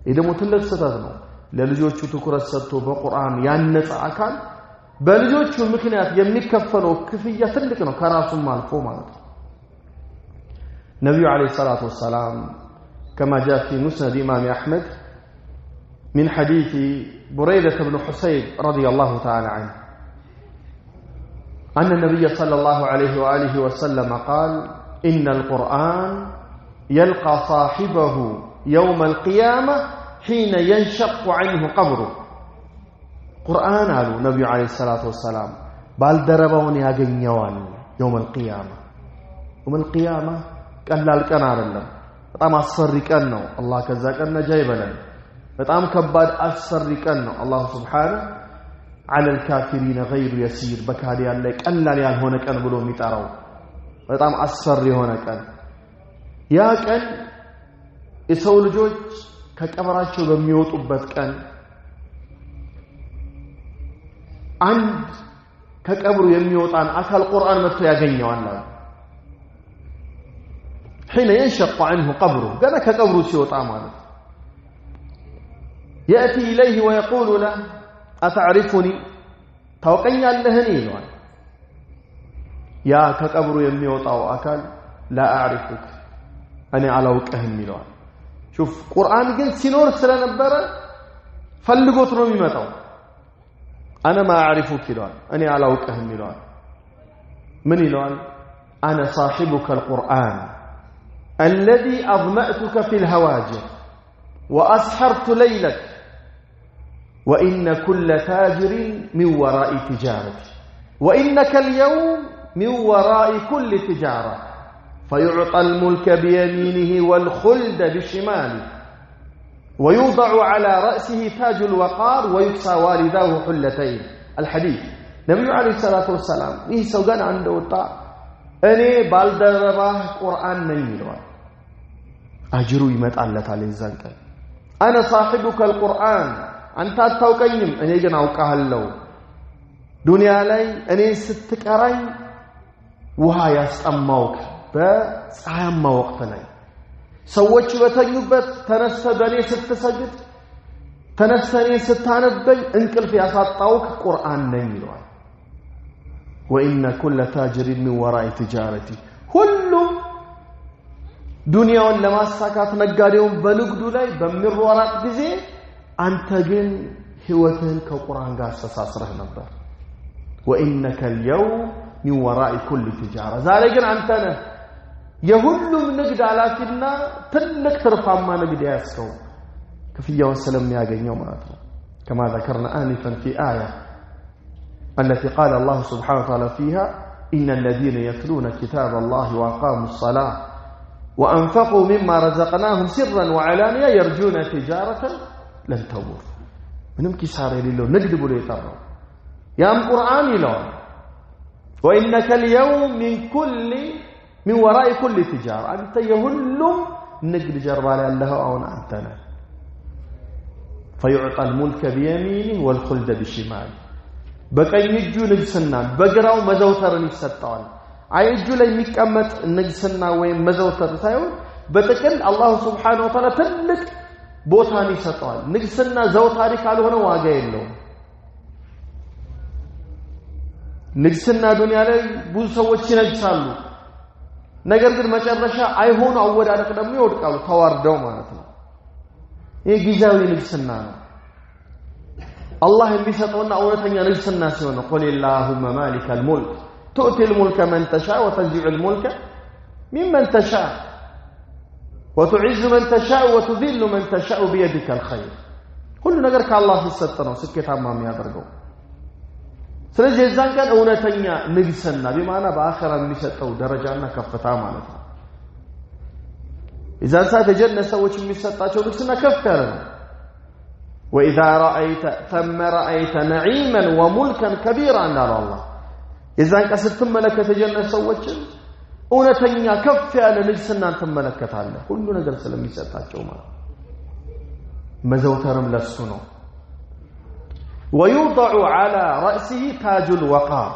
ይሄ ደግሞ ትልቅ ስህተት ነው ለልጆቹ ትኩረት ሰጥቶ በቁርአን ያነጸ አካል በልጆቹ ምክንያት የሚከፈለው ክፍያ ትልቅ ነው ከራሱም አልፎ ማለት ነው ነብዩ አለይሂ ሰላቱ ወሰላም كما جاء في مسند إمام أحمد من حديث بريدة بن حسيب رضي الله تعالى عنه أن النبي صلى الله عليه وآله وسلم قال إن القرآن يلقى صاحبه يوم القيامة حين ينشق عنه قبره قرآن قالوا النبي عليه الصلاة والسلام بالدربون ياغنيوان يوم القيامة يوم القيامة قال القنار الله በጣም አስፈሪ ቀን ነው አላህ ከዛ ቀን ነጃ ይበለን በጣም ከባድ አስፈሪ ቀን ነው አላህ Subhanahu على الكافرين غير يسير በካዲያን ላይ ቀላል ያልሆነ ቀን ብሎ የሚጠራው በጣም አስፈሪ የሆነ ቀን ያ ቀን የሰው ልጆች ከቀበራቸው በሚወጡበት ቀን አንድ ከቀብሩ የሚወጣን አካል ቁርአን መጥቶ ያገኘዋል حين ينشق عنه قبره قال كقبره سيوطا مالك يأتي إليه ويقول له أتعرفني توقعني اللهني يا كقبره يميوطا وأكل لا أعرفك أنا على وكهم ميلوان شوف قرآن قلت سنور سلا نبرا فلقوت رمي متو أنا ما أعرفك لوان أنا على وكهم ميلوان من لوان أنا صاحبك القرآن الذي أظمأتك في الهواجر وأسحرت ليلك وإن كل تاجر من وراء تجارة وإنك اليوم من وراء كل تجارة فيعطى الملك بيمينه والخلد بشماله ويوضع على رأسه تاج الوقار ويكسى والداه حلتين الحديث نبي عليه الصلاة والسلام إيه سوغان عنده وطاء أني بالدرباه قرآن نيلوان أجروا يمتعلت عليه الزنكال أنا صاحبك القرآن أنت أتوقعين أني جنا أوقعها اللو دنيا لي أني ستكاري وها يستموك بسعام وقتنا سوّتش بتنيبت تنسى بني ستسجد تنسى ستانبي انكل في أساط طوك قرآن نيلوان وإن كل تاجر من وراء تجارتي كله دنياውን ለማሳካት ነጋዴውን በንግዱ ላይ በሚሯራጥ ጊዜ አንተ ግን ህይወትህን ከቁርአን ጋር አስተሳስረህ ነበር وإنك اليوم من وراء كل تجارة ዛሬ ግን አንተ ነህ የሁሉም ንግድ አላፊና ትልቅ ትርፋማ ንግድ ያስከው ክፍያውን ስለሚያገኘው ማለት ነው كما ذكرنا آنفا في آية التي قال الله سبحانه وتعالى فيها إن الذين يتلون كتاب الله وأقاموا الصلاة وأنفقوا مما رزقناهم سرا وعلانية يرجون تجارة لن تبور منهم كسار لله نجد بليتر يا قرآن له وإنك اليوم من وراء كل تجارة أنت يهل نجد جربال الله أو أنتنا فيعطى الملك بيمينه والخلد بشماله በቀኝ እጁ ንግስናን በግራው መዘውተርን ይሰጣል አይ እጁ ላይ የሚቀመጥ ንግስና ወይም መዘውተር ሳይሆን በጥቅል አላህ Subhanahu Wa Ta'ala ትልቅ ቦታን ይሰጣል ንግስና ዘውታሪ ካልሆነ ዋጋ የለውም ንግስና ዱንያ ላይ ብዙ ሰዎች ይነግሳሉ ነገር ግን መጨረሻ አይሆኑ አወዳደቅ ደግሞ ይወድቃሉ ተዋርደው ማለት ነው ይሄ ጊዜያዊ ንግስና ነው الله يمسطنا اولتኛ ንግስና ሲሆን قل اللهم مالك الملك تؤتي الملك من تشاء وتنزع الملك ممن تشاء وتعز من تشاء وتذل من تشاء بيدك الخير كل ነገር ከአላህ ሲሰጥ ነው ስኬታማ የሚያደርገው ስለዚህ የዛን ቀን እውነተኛ ንግስና በማና በአኺራ የሚሰጠው ደረጃና ከፍታ ማለት ነው إذا ሰዓት የጀነት ሰዎች የሚሰጣቸው ንግስና ከፍ ያለ ነው وإذا رأيت ثم رأيت نعيما وملكا كبيرا قال الله إذا كسرت ملكة جنة سوتشن እውነተኛ ከፍ ያለ ንግስናን ተመለከታለህ ሁሉ ነገር ስለሚሰጣቸው ማለት መዘውተርም ለሱ ነው ويوضع على رأسه تاج الوقار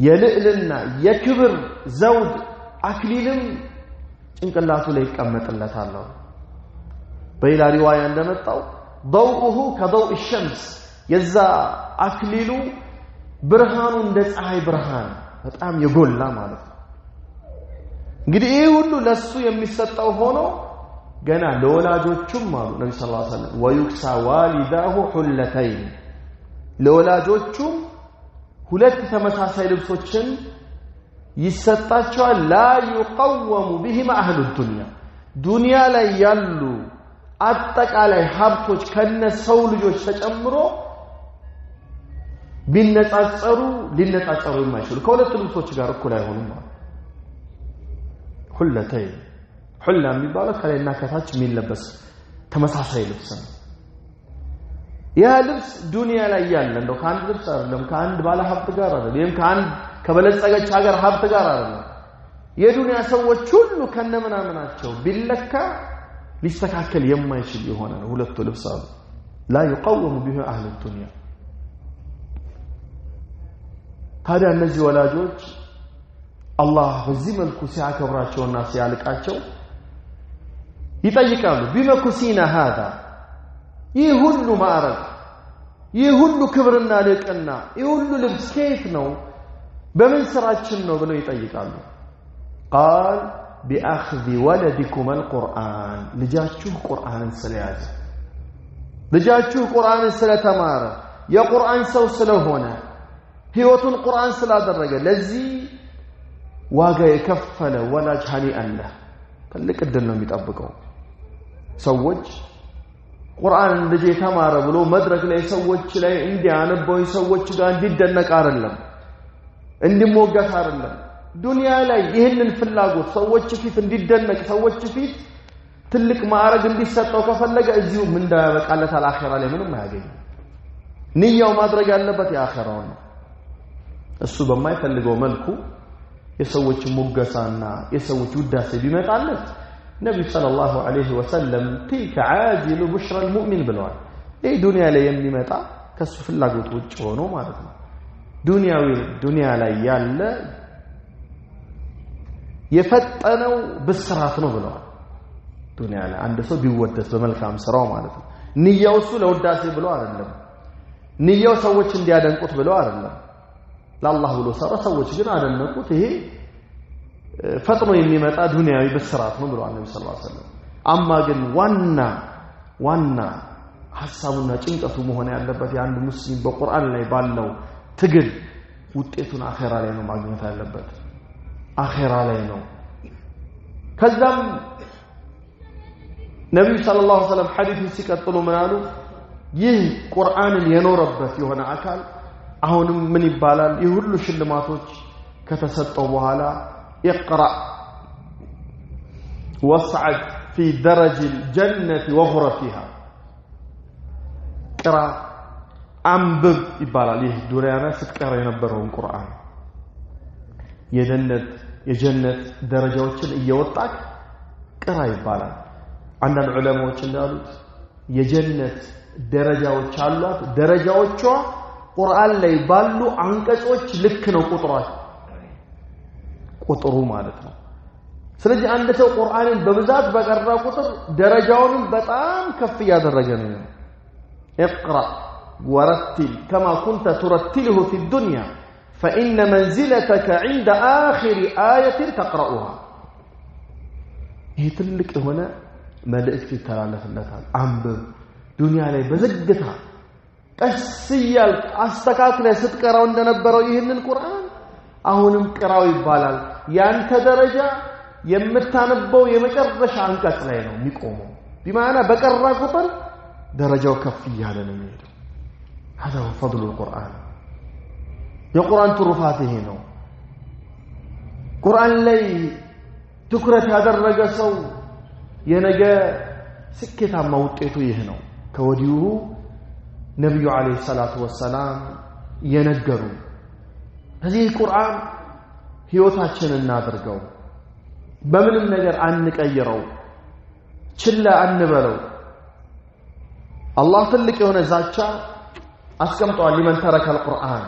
يلئلنا يكبر زود أكليلم ጭንቅላቱ ላይ ይቀመጥለታል በሌላ ሪዋያ እንደመጣው ضوءه كضوء الشمس የዛ አክሊሉ ብርሃኑ እንደ ፀሐይ ብርሃን በጣም የጎላ ማለት ነው እንግዲህ ይሄ ሁሉ ለሱ የሚሰጠው ሆኖ ገና ለወላጆቹም አሉ ነብዩ ሰለላሁ ዐለይሂ ወሰለም ወይክሳ ዋሊዳሁ ሁለተይን ለወላጆቹም ሁለት ተመሳሳይ ልብሶችን ይሰጣቸዋል ላ ይቀወሙ بهما اهل الدنيا ዱንያ ላይ ያሉ አጠቃላይ ሀብቶች ከነሰው ልጆች ተጨምሮ ቢነጻጸሩ ሊነጻጸሩ የማይችሉ ከሁለት ልብሶች ጋር እኩል አይሆኑም ሁለተይን ሁላ የሚባለው ከላይና ከታች የሚለበስ ተመሳሳይ ልብስ ነው ያ ልብስ ዱንያ ላይ ያለ እንደው ከአንድ ልብስ አይደለም ከአንድ ባለ ሀብት ጋር አይደለም ከአንድ ከበለጸገች ሀገር ሀብት ጋር አይደለም የዱንያ ሰዎች ሁሉ ከነምናምናቸው ቢለካ ሊስተካከል የማይችል የሆነ ነው ሁለቱ ልብስ አሉ لا يقوم به اهل الدنيا ታዲያ እነዚህ ወላጆች አላህ በዚህ መልኩ ሲያከብራቸውና ሲያልቃቸው ይጠይቃሉ ቢመኩሲና هذا ይህ ሁሉ ማዕረግ ይህ ሁሉ ክብርና ልቅና ይህ ሁሉ ልብስ ከየት ነው በምን ስራችን ነው ብለው ይጠይቃሉ قال باخذ ولدكم القرآن ልጃችሁ ቁርአንን ስለያዘ ልጃችሁ ቁርአንን ስለተማረ የቁርአን ሰው ስለሆነ ህይወቱን ቁርአን ስላደረገ ለዚህ ዋጋ የከፈለ ወላጅ ሀኒአን ትልቅ እድል ነው የሚጠብቀው ሰዎች ቁርአን ልጅ ተማረ ብሎ መድረክ ላይ ሰዎች ላይ እንዲያነበው ሰዎች ጋር እንዲደነቅ አይደለም እንዲሞገስ አይደለም ዱንያ ላይ ይሄንን ፍላጎት ሰዎች ፊት እንዲደነቅ ሰዎች ፊት ትልቅ ማዕረግ እንዲሰጠው ከፈለገ እዚሁ ምን እንዳያበቃለታል አኺራ ላይ ምንም አያገኝም ንያው ማድረግ ያለበት የአኺራው ነው እሱ በማይፈልገው መልኩ የሰዎች ሙገሳና የሰዎች ውዳሴ ቢመጣለት ነብዩ ሰለላሁ ዐለይሂ ወሰለም تلك عاجل بشرى المؤمن ብለዋል ይሄ ዱንያ ላይ የሚመጣ ከሱ ፍላጎት ውጭ ሆኖ ማለት ነው ዱንያ ላይ ያለ የፈጠነው ብስራት ነው ብለዋል ዱንያ ላይ አንድ ሰው ቢወደስ በመልካም ስራው ማለት ነው ንያው እሱ ለውዳሴ ብሎ አይደለም ንያው ሰዎች እንዲያደንቁት ብሎ አይደለም ለአላህ ብሎ ሰዎች ግን አደነቁት ይሄ ፈጥኖ የሚመጣ ዱንያዊ ብስራት ነው ብለዋል ነብዩ ሰለላሁ ዐለይሂ ወሰለም አማ ግን ዋና ሐሳቡና ጭንቀቱ መሆን ያለበት የአንድ ሙስሊም በቁርአን ላይ ባለው ትግል ውጤቱን አኺራ ላይ ነው ማግኘት ያለበት አኺራ ላይ ነው ከዛም ነብዩ ሰለላሁ ዐለይሂ ወሰለም ሐዲሱን ሲቀጥሉ ምን አሉ ይህ ቁርአንን የኖረበት የሆነ አካል አሁንም ምን ይባላል ይሁሉ ሽልማቶች ከተሰጠው በኋላ اقرأ واصعد في درج الجنة وغرفها قرأ አንብብ ይባላል ይህ ዱንያና ስትቀራ የነበረውን ቁርአን የጀነት ደረጃዎችን እየወጣክ ቅራ ይባላል አንዳንድ ዑለማዎች እንዳሉት የጀነት ደረጃዎች አሏት ደረጃዎቿ ቁርአን ላይ ባሉ አንቀጾች ልክ ነው ቁጥሩ ማለት ነው ስለዚህ አንድ ሰው ቁርአንን በብዛት በቀራ ቁጥር ደረጃውን በጣም ከፍ ያደረገ ነው اقرأ ورتل كما كنت ترتله في الدنيا فإن منزلتك عند آخر آية تقرأها ይሄ ትልቅ የሆነ መልእክት ይተላለፍለታል አንብብ ዱንያ ላይ በዝግታ ቀስያል አስተካክለ ስትቀራው እንደነበረው ይሄንን ቁርአን አሁንም ቅራው ይባላል ያንተ ደረጃ የምታነበው የመጨረሻ አንቀጽ ላይ ነው የሚቆመው بمعنى በቀራ ቁጥር ደረጃው ከፍ ይያለ ነው የሚሄደው هذا هو فضل القرآن የቁርአን ትሩፋት ይሄ ነው ቁርአን ላይ ትኩረት ያደረገ ሰው የነገ ስኬታማ ውጤቱ ይሄ ነው ከወዲሁ ነብዩ አለይሂ ሰላቱ ወሰላም የነገሩ እዚህ ቁርአን ህይወታችንን እናድርገው በምንም ነገር አንቀይረው ችላ አንበለው አላህ ትልቅ የሆነ ዛቻ አስቀምጧል لمن ترك القرآن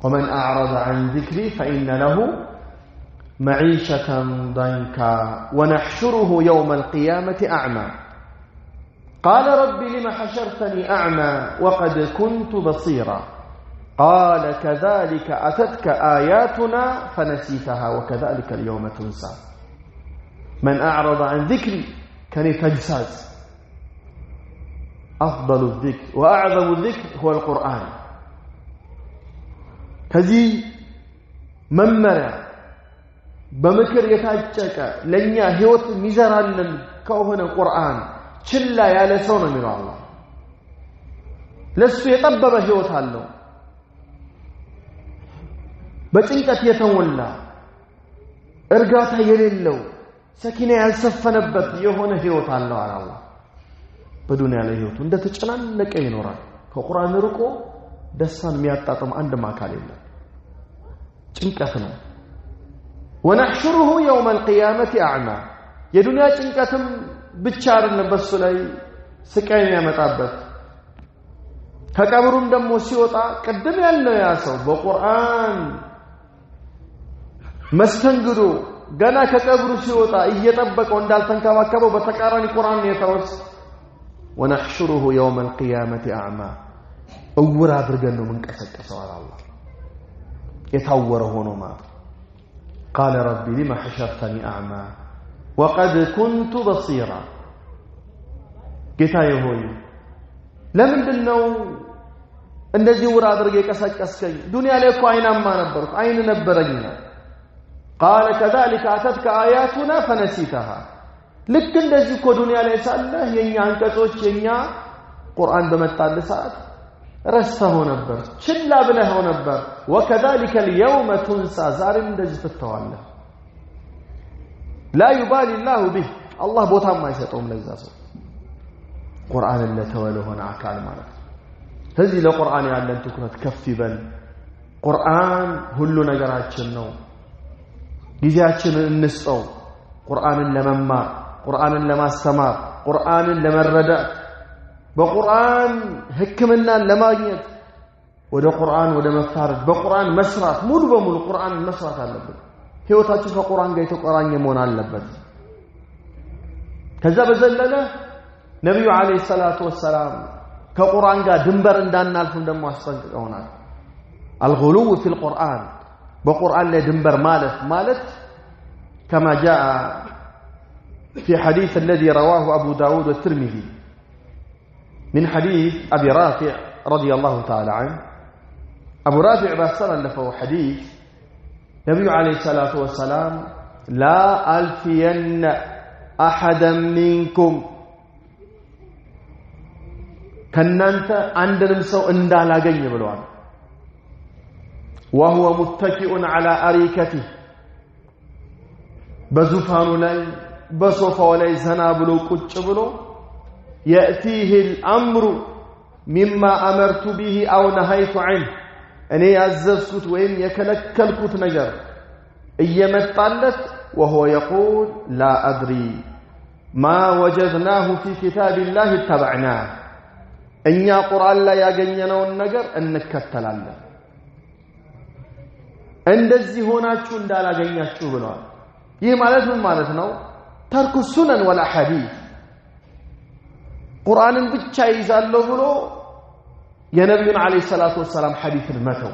ومن أعرض عن ذكري فإن له معيشة ضنكا ونحشره يوم القيامة أعمى قال رب لم حشرتني أعمى وقد كنت بصيرا قال كذلك أتتك آياتنا فنسيتها وكذلك اليوم تنسى من أعرض عن ذكري كني تجساس أفضل الذكر وأعظم الذكر هو القرآن كذي ممرة بمكر يتاجك لن يهوت مزرا كوهن القرآن شلا يا لسون من الله لست يطبب هوت هالو بچنቀት የተሞላ እርጋታ የሌለው ሰኪና ያልሰፈነበት የሆነ ህይወት አለው አላህ በዱንያ ላይ ህይወቱ እንደተጨናነቀ ይኖራል ከቁርአን ርቆ ደስታን የሚያጣጥም አንድም አካል የለም ጭንቀት ነው ونحشره يوم القيامة أعمى የዱንያ ጭንቀትም ብቻ አይደለም በሱ ላይ ስቃይ የሚያመጣበት ከቀብሩም ደግሞ ሲወጣ ቀደም ያለው ያ ሰው በቁርአን መስተንግዶ ገና ከቀብሩ ሲወጣ እየጠበቀው እንዳልተንከባከበው በተቃራኒ ቁርአን የተወስ ونحشره يوم القيامة أعمى እውር አድርገን ነው መንቀሰቀሰው አላህ የታወረ ሆኖ ማለት قال ربي لما حشرتني أعمى وقد كنت بصيرا ጌታዬ ሆይ ለምንድነው እንደዚህ ውር አድርገ የቀሰቀስከኝ ዱንያ ላይ እኮ አይናማ ነበርኩ አይን ነበረኝ قال كذلك أتتك آياتنا فنسيتها ልክ እንደዚህ እኮ ዱንያ ላይ ሳለ የኛ አንቀጾች የኛ ቁርአን በመጣለ ሰዓት ረስተው ነበር ችላ ብለህ ነበር وكذلك اليوم تنسى ዛሬም እንደዚህ ትተዋለህ لا يبالي الله به الله ቦታም አይሰጠውም ለዛ ሰው ቁርአን ለተወለ ሆነ አካል ማለት ስለዚህ ለቁርአን ያለን ትኩረት ከፍ ይበል ቁርአን ሁሉ ነገራችን ነው ጊዜያችንን እንስጠው ቁርአንን ለመማር ቁርአንን ለማስተማር ቁርአንን ለመረዳት በቁርአን ህክምናን ለማግኘት ወደ ቁርአን ወደ መፋረድ በቁርአን መስራት ሙሉ በሙሉ ቁርአን መስራት አለበት ህይወታችን ከቁርአን ጋር የተቆራኘ መሆን አለበት ከዛ በዘለለ ነብዩ አለይሂ ሰላቱ ወሰላም ከቁርአን ጋር ድንበር እንዳናልፍም ደግሞ አስጠንቅቀውናል الغلو في القرآن بقرآن لا دنبر مالت كما جاء في حديث الذي رواه أبو داود والترمذي من حديث أبي رافع رضي الله تعالى عنه أبو رافع بسر له حديث نبي عليه الصلاة والسلام لا ألفين أحدا منكم كننت عندنا سو اندالا غني بلوان وهو متكئ على أريكته بزفانو لاي بصفاو لاي زنا بلو قچ بلو يأتيه الأمر مما أمرت به أو نهيت عنه أني يعززكت وإن يكلكلكت نجر إيمتالت وهو يقول لا أدري ما وجدناه في كتاب الله اتبعناه إن قرآن لا يغنينا النجر أنكتل الله እንደዚህ ሆናችሁ እንዳላገኛችሁ ብለዋል ይህ ማለት ምን ማለት ነው ተርኩ ሱነን ወላ ሐዲስ ቁርአንን ብቻ ይዛለው ብሎ የነብዩን አለይሂ ሰላቱ ወሰለም ሐዲስን መተው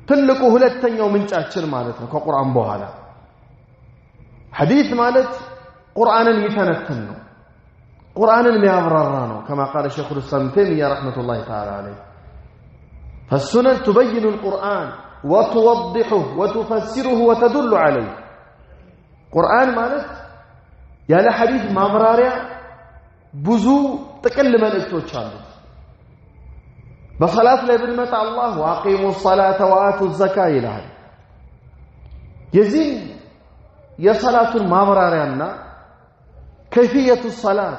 ትልቁ ሁለተኛው ምንጫችን ማለት ነው ከቁርአን በኋላ ሐዲስ ማለት ቁርአንን ይተነተን ነው ቁርአንን የሚያብራራ ነው كما قال شيخ الإسلام ابن تيمية رحمة الله تعالى عليه فالسنن تبين القرآن وتوضحه وتفسره وتدل عليه قرآن مالت يا لحديث مامراريا بزو تكلم መልእክቶች አሉት በሰላት ላይ ብንመጣ አላህ واقيموا الصلاة وآتوا الزكاة ይላል የዚህ የሰላቱን ማምራሪያና كيفية الصلاة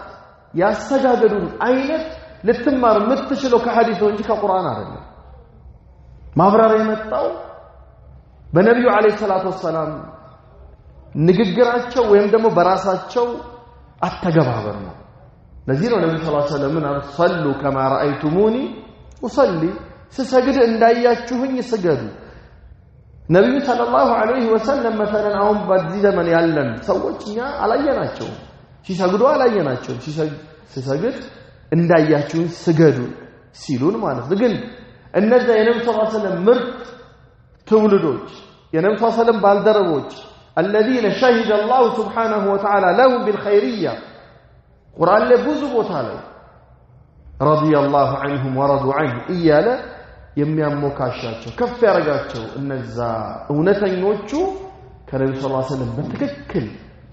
ያስተጋገዱን አይነት ልትማር የምትችለው ከሐዲስ እንጂ ከቁርአን አይደለም ማብራሪያ የመጣው በነብዩ አለይሂ ሰላቱ ወሰለም ንግግራቸው ወይም ደግሞ በራሳቸው አተገባበር ነው ለዚህ ነው ነብዩ ሰለላሁ ዐለይሂ ወሰለም ሰሉ كما رأيتموني أصلي ስሰግድ እንዳያችሁኝ ስገዱ ነብዩ ሰለላሁ ዐለይሂ ወሰለም مثلا አሁን በዚህ ዘመን ያለን ሰዎች እኛ አላየናቸው ሲሰግዱ አላየናቸው ሲሰግድ እንዳያችሁኝ ስገዱ ሲሉን ማለት ነው ግን እነዛ የነብዩ ሰለላሁ ዐለይሂ ወሰለም ምርጥ ትውልዶች የነብዩ ሰለላሁ ዐለይሂ ወሰለም ባልደረቦች الذين شهد الله سبحانه وتعالى لهم بالخيرية قرآن لبوزو تعالى رضي الله عنهم ورضوا عنه إيالا يميامو كاشاتشو كف يرغاتشو النزا اونتنيوچو كنبي صلى الله عليه وسلم بتككل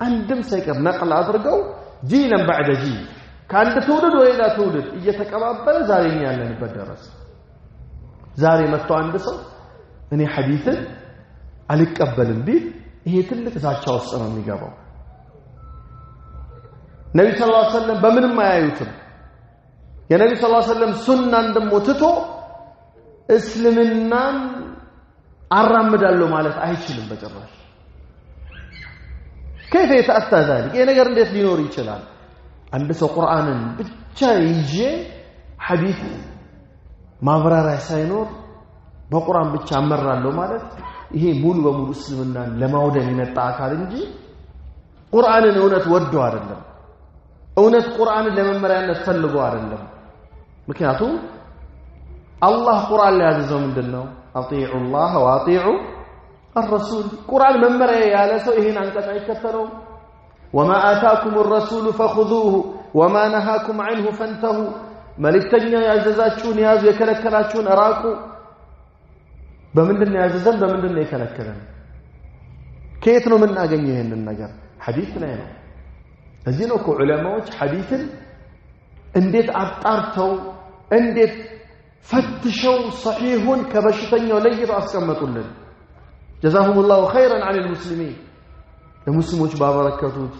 عندم سيكر نقل ادرغو جيلا بعد جيل كان تولد ولا تولد እየተቀባበለ ዛሬኛ ያለንበት ደረሰ ዛሬ መጥቶ አንድ ሰው እኔ ሐዲስን አልቀበልም ቢል ይሄ ትልቅ ዛቻ ውስጥ ነው የሚገባው ነብዩ ሰለላሁ ዐለይሂ ወሰለም በምንም አያዩትም የነብዩ ሰለላሁ ዐለይሂ ወሰለም ሱናን ደሞ ትቶ እስልምናን አራምዳለሁ ማለት አይችልም በጭራሽ كيف يتأتى ذلك ይሄ ነገር እንዴት ሊኖር ይችላል አንድ ሰው ቁርአንን ብቻ ይዤ ሐዲስ ማብራሪያ ሳይኖር በቁርአን ብቻ አመራለሁ ማለት ይሄ ሙሉ በሙሉ እስልምናን ለማውደም የመጣ አካል እንጂ ቁርአንን እውነት ወዶ አይደለም እውነት ቁርአንን ለመመሪያነት ፈልጎ አይደለም ምክንያቱም አላህ ቁርአን ላይ ያዘዘው ምንድነው አጢዑ الله واطيعوا الرسول ቁርአን መመሪያ ያለ ሰው ይሄን አንቀጽ አይከተለው وما آتاكم الرسول فخذوه وما نهاكم عنه فانتهوا ملكتنيا ያዘዛችሁን ያዙ የከለከላችሁን ራቁ በምንድነው ያዘዘን በምንድነው የከለከለን ከየት ነው የምናገኘው ይሄንን ነገር ሐዲስ ላይ ነው እዚህ ነው ዑለማዎች ሐዲስን እንዴት አጣርተው እንዴት ፈትሸው صحيحን ከበሽተኛው ለይተው አስቀመጡልን جزاهم الله خيرا عن المسلمين المسلموች ባበረከቱት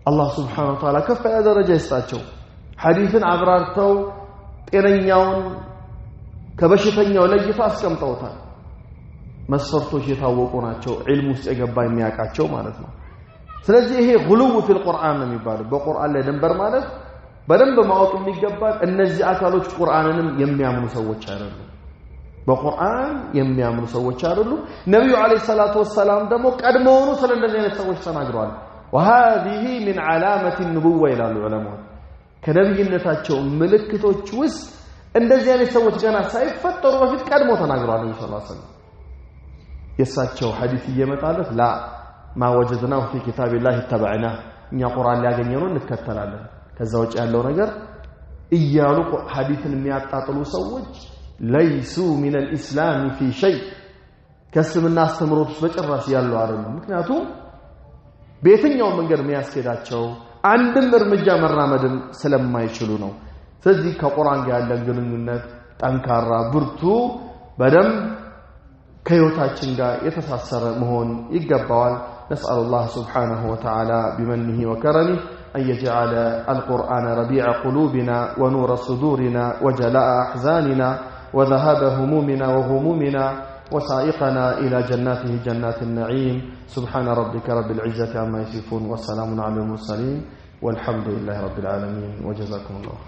አላህ Subhanahu Wa Ta'ala ከፍ ያለ ደረጃ ይስጣቸው ሐዲስን አብራርተው ጤነኛውን ከበሽተኛው ለይተው አስቀምጠውታል መስፈርቶች የታወቁ ናቸው ዒልም ውስጥ የገባ የሚያቃቸው ማለት ነው ስለዚህ ይሄ غلو في القرآن ነው የሚባለው በቁርአን ላይ ድንበር ማለት በደንብ ማወቅ የሚገባል እነዚህ አካሎች ቁርአንንም የሚያምኑ ሰዎች አይደሉም በቁርአን የሚያምኑ ሰዎች አይደሉም ነብዩ አለይሂ ሰላቱ ወሰለም ደግሞ ቀድሞውኑ ስለ እንደዚህ አይነት ሰዎች ተናግረዋል وهذه من علامه النبوه الى العلماء ከነብይነታቸው ምልክቶች ውስጥ እንደዚህ አይነት ሰዎች ገና ሳይፈጠሩ በፊት ቀድሞ ተናግረዋል ነብዩ ሰለላሁ ዐለይሂ ወሰለም የሳቸው ሐዲስ እየመጣለት ላ ما وجدناه في كتاب الله اتبعناه እኛ ቁርአን ላይ ያገኘነው እንከተላለን ከዛ ወጪ ያለው ነገር እያሉ ሐዲስን የሚያጣጥሉ ሰዎች ليسوا من الإسلام في شيء ከስምና አስተምሮት በጭራሽ ያለው አይደለም ምክንያቱም በየትኛው መንገድ የሚያስኬዳቸው አንድም እርምጃ መራመድም ስለማይችሉ ነው ስለዚህ ከቁርአን ጋር ያለን ግንኙነት ጠንካራ ብርቱ በደም ከህይወታችን ጋር የተሳሰረ መሆን ይገባዋል نسأل الله سبحانه وتعالى بمنه وكرمه أن يجعل القرآن ربيع قلوبنا ونور صدورنا وجلاء أحزاننا وذهاب همومنا وغمومنا وسائقنا إلى جناته جنات النعيم سبحان ربك رب العزة عما يصفون وسلام على المرسلين والحمد لله رب العالمين وجزاكم الله